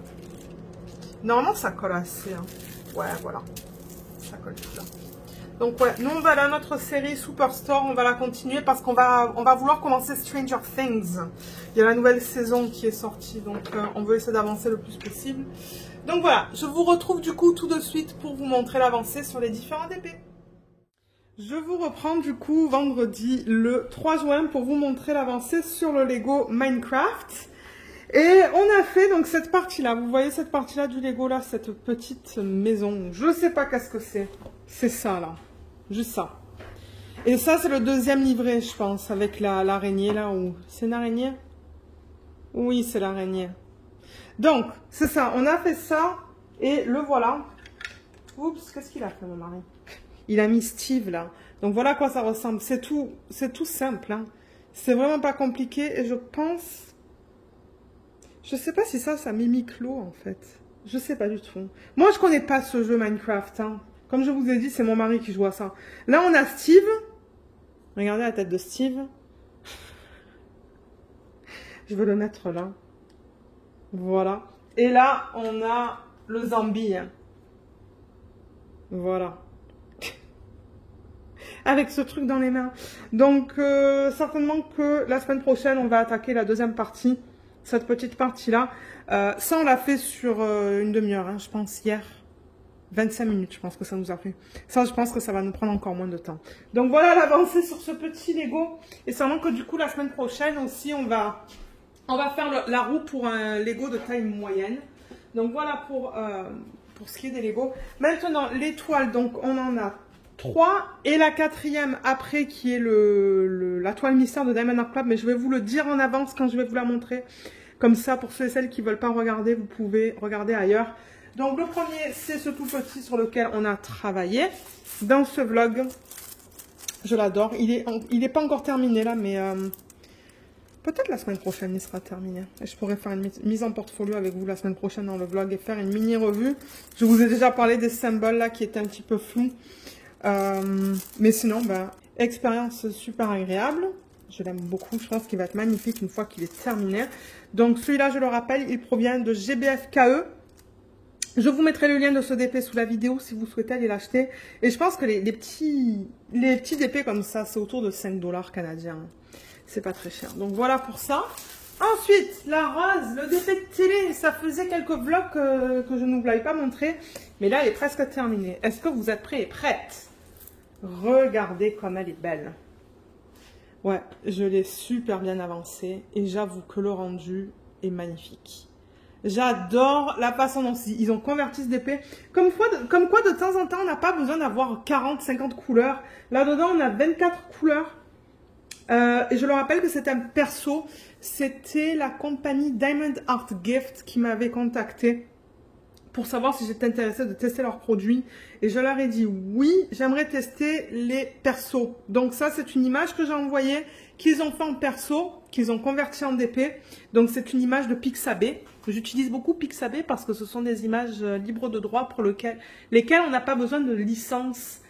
Normalement, ça colle assez. Hein. Ouais, voilà. Ça colle tout là. Donc ouais, nous on va dans notre série Superstore, on va la continuer parce qu'on va vouloir commencer Stranger Things. Il y a la nouvelle saison qui est sortie, donc on veut essayer d'avancer le plus possible. Donc voilà, je vous retrouve du coup tout de suite pour vous montrer l'avancée sur les différents DP. Je vous reprends du coup vendredi le 3 juin pour vous montrer l'avancée sur le Lego Minecraft. Et on a fait donc cette partie-là, vous voyez cette partie-là du Lego là, cette petite maison. Je sais pas qu'est-ce que c'est. C'est ça là, juste ça. Et ça c'est le deuxième livret je pense, avec l'araignée là, ou c'est une araignée? Oui c'est l'araignée. Donc c'est ça, on a fait ça et le voilà. Oups, qu'est-ce qu'il a fait mon mari? Il a mis Steve là. Donc voilà à quoi ça ressemble, c'est tout simple. Hein. C'est vraiment pas compliqué et je pense... Je sais pas si ça mimique l'eau en fait. Je sais pas du tout. Moi je connais pas ce jeu Minecraft. Hein. Comme je vous ai dit, c'est mon mari qui joue à ça. Là on a Steve. Regardez la tête de Steve. Je vais le mettre là. Voilà. Et là on a le zombie. Voilà. Avec ce truc dans les mains. Donc certainement que la semaine prochaine on va attaquer la deuxième partie. Cette petite partie-là. Ça, on l'a fait sur une demi-heure, hein, je pense, hier. 25 minutes, je pense que ça nous a pris. Ça, je pense que ça va nous prendre encore moins de temps. Donc, voilà l'avancée sur ce petit Lego. Et sûrement que du coup, la semaine prochaine aussi, on va faire la roue pour un Lego de taille moyenne. Donc, voilà pour ce qui est des Lego. Maintenant, l'étoile, donc, on en a 3. Et la 4e après, qui est la toile mystère de Diamond Art Club. Mais je vais vous le dire en avance quand je vais vous la montrer. Comme ça, pour ceux et celles qui ne veulent pas regarder, vous pouvez regarder ailleurs. Donc, le premier, c'est ce tout petit sur lequel on a travaillé dans ce vlog. Je l'adore. Il est pas encore terminé là, mais peut-être la semaine prochaine, il sera terminé. Et je pourrais faire une mise en portfolio avec vous la semaine prochaine dans le vlog et faire une mini-revue. Je vous ai déjà parlé des symboles là qui étaient un petit peu flous. Mais sinon, expérience super agréable. Je l'aime beaucoup. Je pense qu'il va être magnifique une fois qu'il est terminé. Donc, celui-là, je le rappelle, il provient de GBFKE. Je vous mettrai le lien de ce DP sous la vidéo si vous souhaitez aller l'acheter. Et je pense que les petits DP comme ça, c'est autour de 5 $ canadiens. C'est pas très cher. Donc, voilà pour ça. Ensuite, la rose, le DP de télé. Ça faisait quelques vlogs que je ne vous l'avais pas montré. Mais là, elle est presque terminée. Est-ce que vous êtes prêts et prêtes? Regardez comme elle est belle. Ouais, je l'ai super bien avancée. Et j'avoue que le rendu est magnifique. J'adore la façon dont ils ont converti ce DP. Comme quoi, de temps en temps, on n'a pas besoin d'avoir 40, 50 couleurs. Là-dedans, on a 24 couleurs. Et je le rappelle que c'est un perso. C'était la compagnie Diamond Art Gift qui m'avait contacté pour savoir si j'étais intéressée de tester leurs produits. Et je leur ai dit oui, j'aimerais tester les persos. Donc ça, c'est une image que j'ai envoyée, qu'ils ont fait en perso, qu'ils ont converti en DP. Donc c'est une image de Pixabay. J'utilise beaucoup Pixabay parce que ce sont des images libres de droit pour lesquelles on n'a pas besoin de licence.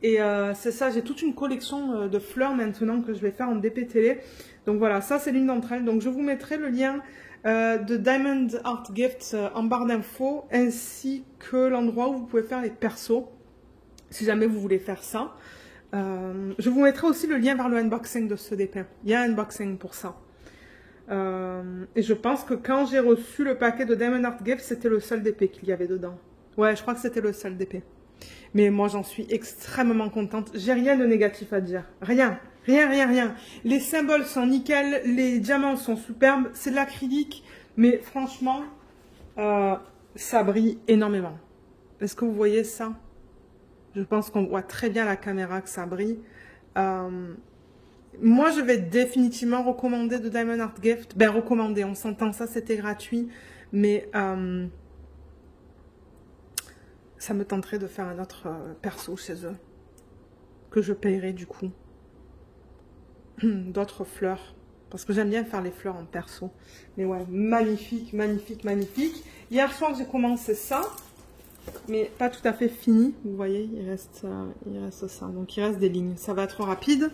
Et c'est ça, j'ai toute une collection de fleurs maintenant que je vais faire en DP télé. Donc voilà, ça c'est l'une d'entre elles. Donc je vous mettrai le lien de Diamond Art Gift en barre d'infos, ainsi que l'endroit où vous pouvez faire les persos, si jamais vous voulez faire ça. Je vous mettrai aussi le lien vers le unboxing de ce DP. Il y a un unboxing pour ça. Et je pense que quand j'ai reçu le paquet de Diamond Art Gift, c'était le seul DP qu'il y avait dedans. Ouais, je crois que c'était le seul DP. Mais moi, j'en suis extrêmement contente. J'ai rien de négatif à dire. Rien. Rien, rien, rien. Les symboles sont nickel. Les diamants sont superbes. C'est de l'acrylique. Mais franchement, ça brille énormément. Est-ce que vous voyez ça? Je pense qu'on voit très bien à la caméra que ça brille. Moi, je vais définitivement recommander de Diamond Art Gift. Ben, recommander, on s'entend, ça, c'était gratuit. Mais ça me tenterait de faire un autre perso chez eux. Que je payerai du coup. D'autres fleurs. Parce que j'aime bien faire les fleurs en perso. Mais ouais, magnifique, magnifique, magnifique. Hier soir, j'ai commencé ça. Mais pas tout à fait fini. Vous voyez, il reste ça. Donc, il reste des lignes. Ça va être rapide.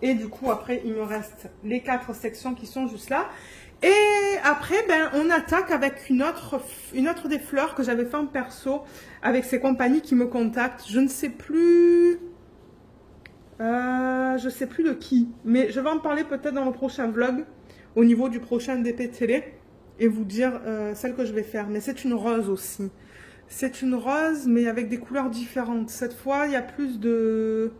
Et du coup, après, il me reste les 4 sections qui sont juste là. Et après, ben, on attaque avec une autre des fleurs que j'avais fait en perso avec ces compagnies qui me contactent. Je ne sais plus... je sais plus de qui. Mais je vais en parler peut-être dans le prochain vlog, au niveau du prochain DP télé, et vous dire celle que je vais faire. Mais c'est une rose aussi. C'est une rose, mais avec des couleurs différentes. Cette fois, il y a plus de...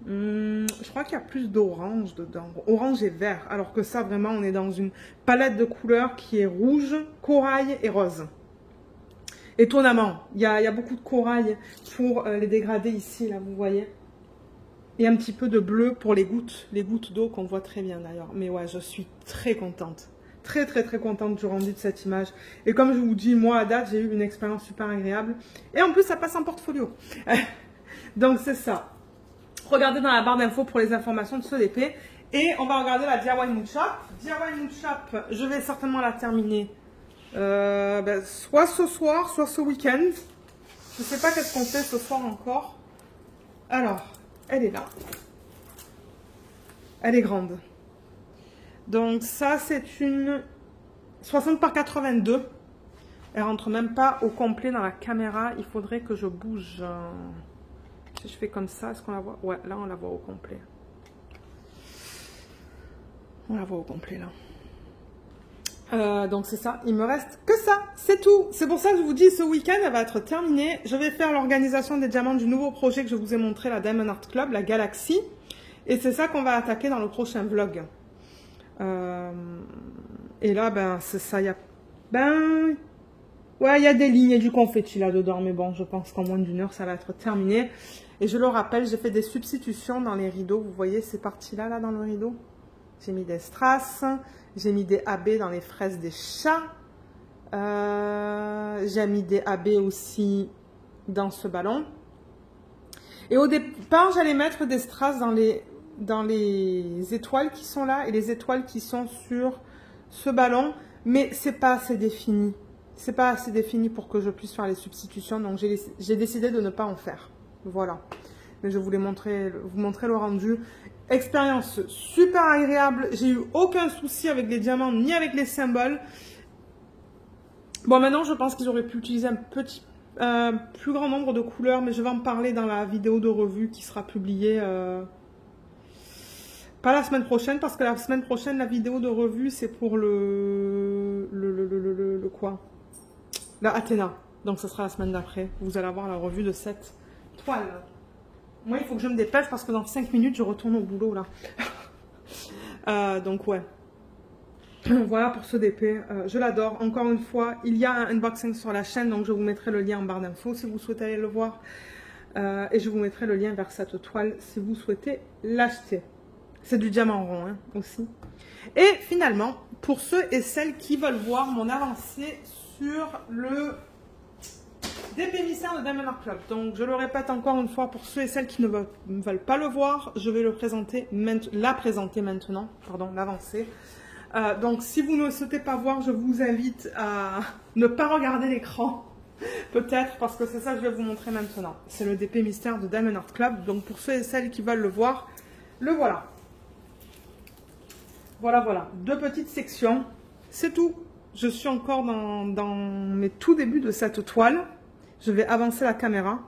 je crois qu'il y a plus d'orange dedans. Orange et vert. Alors que ça, vraiment, on est dans une palette de couleurs qui est rouge, corail et rose. Étonnamment, il y a beaucoup de corail pour les dégradés ici, là, vous voyez. Et un petit peu de bleu pour les gouttes d'eau qu'on voit très bien d'ailleurs. Mais ouais, je suis très contente. Très, très, très contente du rendu de cette image. Et comme je vous dis, moi, à date, j'ai eu une expérience super agréable. Et en plus, ça passe en portfolio. Donc, c'est ça. Regardez dans la barre d'infos pour les informations de ce DP. Et on va regarder la DIY Mood Shop. DIY Mood Shop, je vais certainement la terminer soit ce soir, soit ce week-end. Je ne sais pas qu'est-ce qu'on fait ce soir encore. Alors, elle est là. Elle est grande. Donc ça, c'est une 60 par 82. Elle rentre même pas au complet dans la caméra. Il faudrait que je bouge. Si je fais comme ça, est-ce qu'on la voit? Ouais, là, on la voit au complet. On la voit au complet, là. Donc, c'est ça. Il me reste que ça. C'est tout. C'est pour ça que je vous dis, ce week-end, elle va être terminée. Je vais faire l'organisation des diamants du nouveau projet que je vous ai montré, la Diamond Art Club, la Galaxy. Et c'est ça qu'on va attaquer dans le prochain vlog. Et là, ben, c'est ça. Ouais, il y a des lignes et du confetti là-dedans. Mais bon, je pense qu'en moins d'une heure, ça va être terminé. Et je le rappelle, j'ai fait des substitutions dans les rideaux. Vous voyez ces parties-là, là, dans le rideau? J'ai mis des strass. J'ai mis des AB dans les fraises des chats. J'ai mis des AB aussi dans ce ballon. Et au départ, j'allais mettre des strass dans les étoiles qui sont là et les étoiles qui sont sur ce ballon. Mais c'est pas assez défini. C'est pas assez défini pour que je puisse faire les substitutions. Donc, j'ai décidé de ne pas en faire. Voilà. Mais je voulais vous montrer le rendu. Expérience super agréable. J'ai eu aucun souci avec les diamants ni avec les symboles. Bon, maintenant, je pense qu'ils auraient pu utiliser un plus grand nombre de couleurs. Mais je vais en parler dans la vidéo de revue qui sera publiée... pas la semaine prochaine, parce que la semaine prochaine, la vidéo de revue, c'est pour le quoi? La Athéna. Donc, ce sera la semaine d'après. Vous allez avoir la revue de cette toile. Moi, il faut que je me dépêche parce que dans 5 minutes, je retourne au boulot, là. Donc, ouais. Voilà pour ce DP, je l'adore. Encore une fois, il y a un unboxing sur la chaîne, donc je vous mettrai le lien en barre d'infos si vous souhaitez aller le voir. Et je vous mettrai le lien vers cette toile si vous souhaitez l'acheter. C'est du diamant rond hein, aussi. Et finalement, pour ceux et celles qui veulent voir mon avancée sur le DP mystère de Diamond Art Club. Donc je le répète encore une fois, pour ceux et celles qui ne veulent pas le voir, je vais la présenter maintenant, pardon, l'avancée. Donc si vous ne souhaitez pas voir, je vous invite à ne pas regarder l'écran. Peut-être parce que c'est ça que je vais vous montrer maintenant. C'est le DP mystère de Diamond Art Club. Donc pour ceux et celles qui veulent le voir, le voilà. Voilà. 2 petites sections. C'est tout. Je suis encore dans mes tout débuts de cette toile. Je vais avancer la caméra.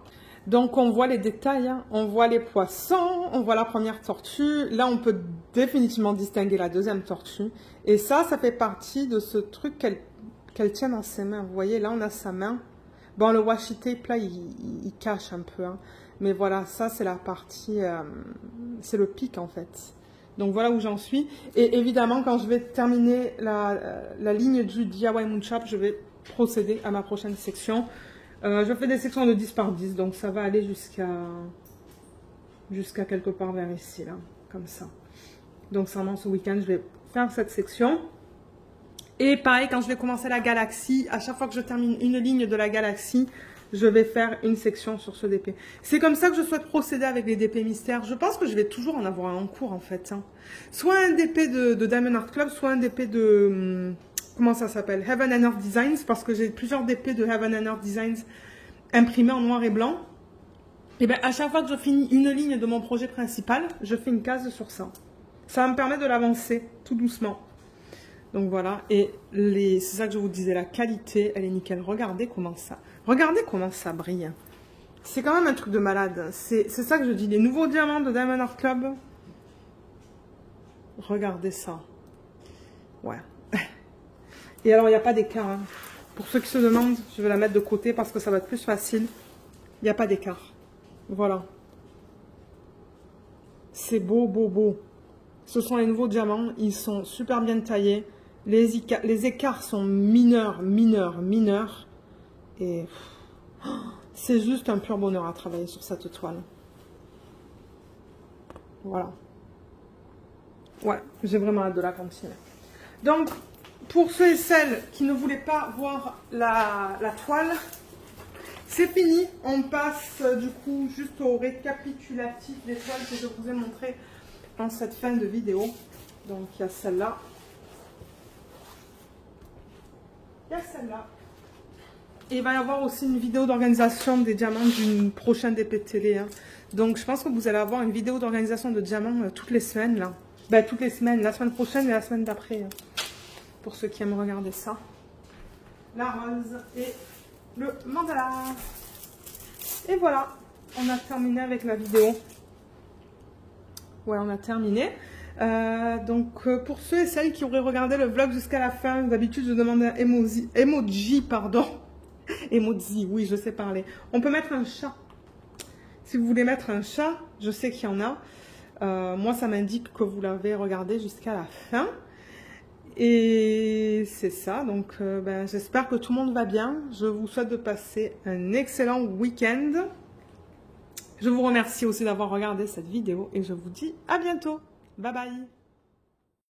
Donc on voit les détails. Hein. On voit les poissons. On voit la première tortue. Là, on peut définitivement distinguer la deuxième tortue. Et ça fait partie de ce truc qu'elle tient dans ses mains. Vous voyez, là, on a sa main. Bon, le washi tape, là, il cache un peu. Hein. Mais voilà, ça, c'est la partie... c'est le pic, en fait. Donc, voilà où j'en suis. Et évidemment, quand je vais terminer la ligne du DIY Moonshop, je vais procéder à ma prochaine section. Je fais des sections de 10 par 10. Donc, ça va aller jusqu'à quelque part vers ici, là. Comme ça. Donc, sûrement, ce week-end, je vais faire cette section. Et pareil, quand je vais commencer la galaxie, à chaque fois que je termine une ligne de la galaxie, je vais faire une section sur ce DP. C'est comme ça que je souhaite procéder avec les DP mystères. Je pense que je vais toujours en avoir un en cours, en fait. Hein. Soit un DP de Diamond Art Club, soit un DP de... comment ça s'appelle? Heaven and Earth Designs, parce que j'ai plusieurs DP de Heaven and Earth Designs imprimés en noir et blanc. Et bien, à chaque fois que je finis une ligne de mon projet principal, je fais une case sur ça. Ça va me permettre de l'avancer tout doucement. Donc voilà, et c'est ça que je vous disais, la qualité, elle est nickel. Regardez comment ça brille. C'est quand même un truc de malade. C'est ça que je dis, les nouveaux diamants de Diamond Art Club. Regardez ça. Ouais. Et alors, il n'y a pas d'écart. Hein. Pour ceux qui se demandent, je vais la mettre de côté parce que ça va être plus facile. Il n'y a pas d'écart. Voilà. C'est beau. Ce sont les nouveaux diamants. Ils sont super bien taillés. Les écarts sont mineurs. Et c'est juste un pur bonheur à travailler sur cette toile. Voilà. Ouais, j'ai vraiment hâte de la continuer. Donc, pour ceux et celles qui ne voulaient pas voir la toile, c'est fini. On passe du coup juste au récapitulatif des toiles que je vous ai montrées dans cette fin de vidéo. Donc, il y a celle-là. Et il va y avoir aussi une vidéo d'organisation des diamants d'une prochaine DP télé. Hein. Donc je pense que vous allez avoir une vidéo d'organisation de diamants toutes les semaines. Là. Ben, toutes les semaines, la semaine prochaine et la semaine d'après. Hein, pour ceux qui aiment regarder ça. La rose et le mandala. Et voilà, on a terminé avec la vidéo. Ouais, on a terminé. Donc pour ceux et celles qui auraient regardé le vlog jusqu'à la fin, d'habitude je demande un emoji, pardon. Emoji, oui, je sais parler. On peut mettre un chat. Si vous voulez mettre un chat, je sais qu'il y en a. Moi, ça m'indique que vous l'avez regardé jusqu'à la fin. Et c'est ça. Donc, j'espère que tout le monde va bien. Je vous souhaite de passer un excellent week-end. Je vous remercie aussi d'avoir regardé cette vidéo et je vous dis à bientôt. Bye bye.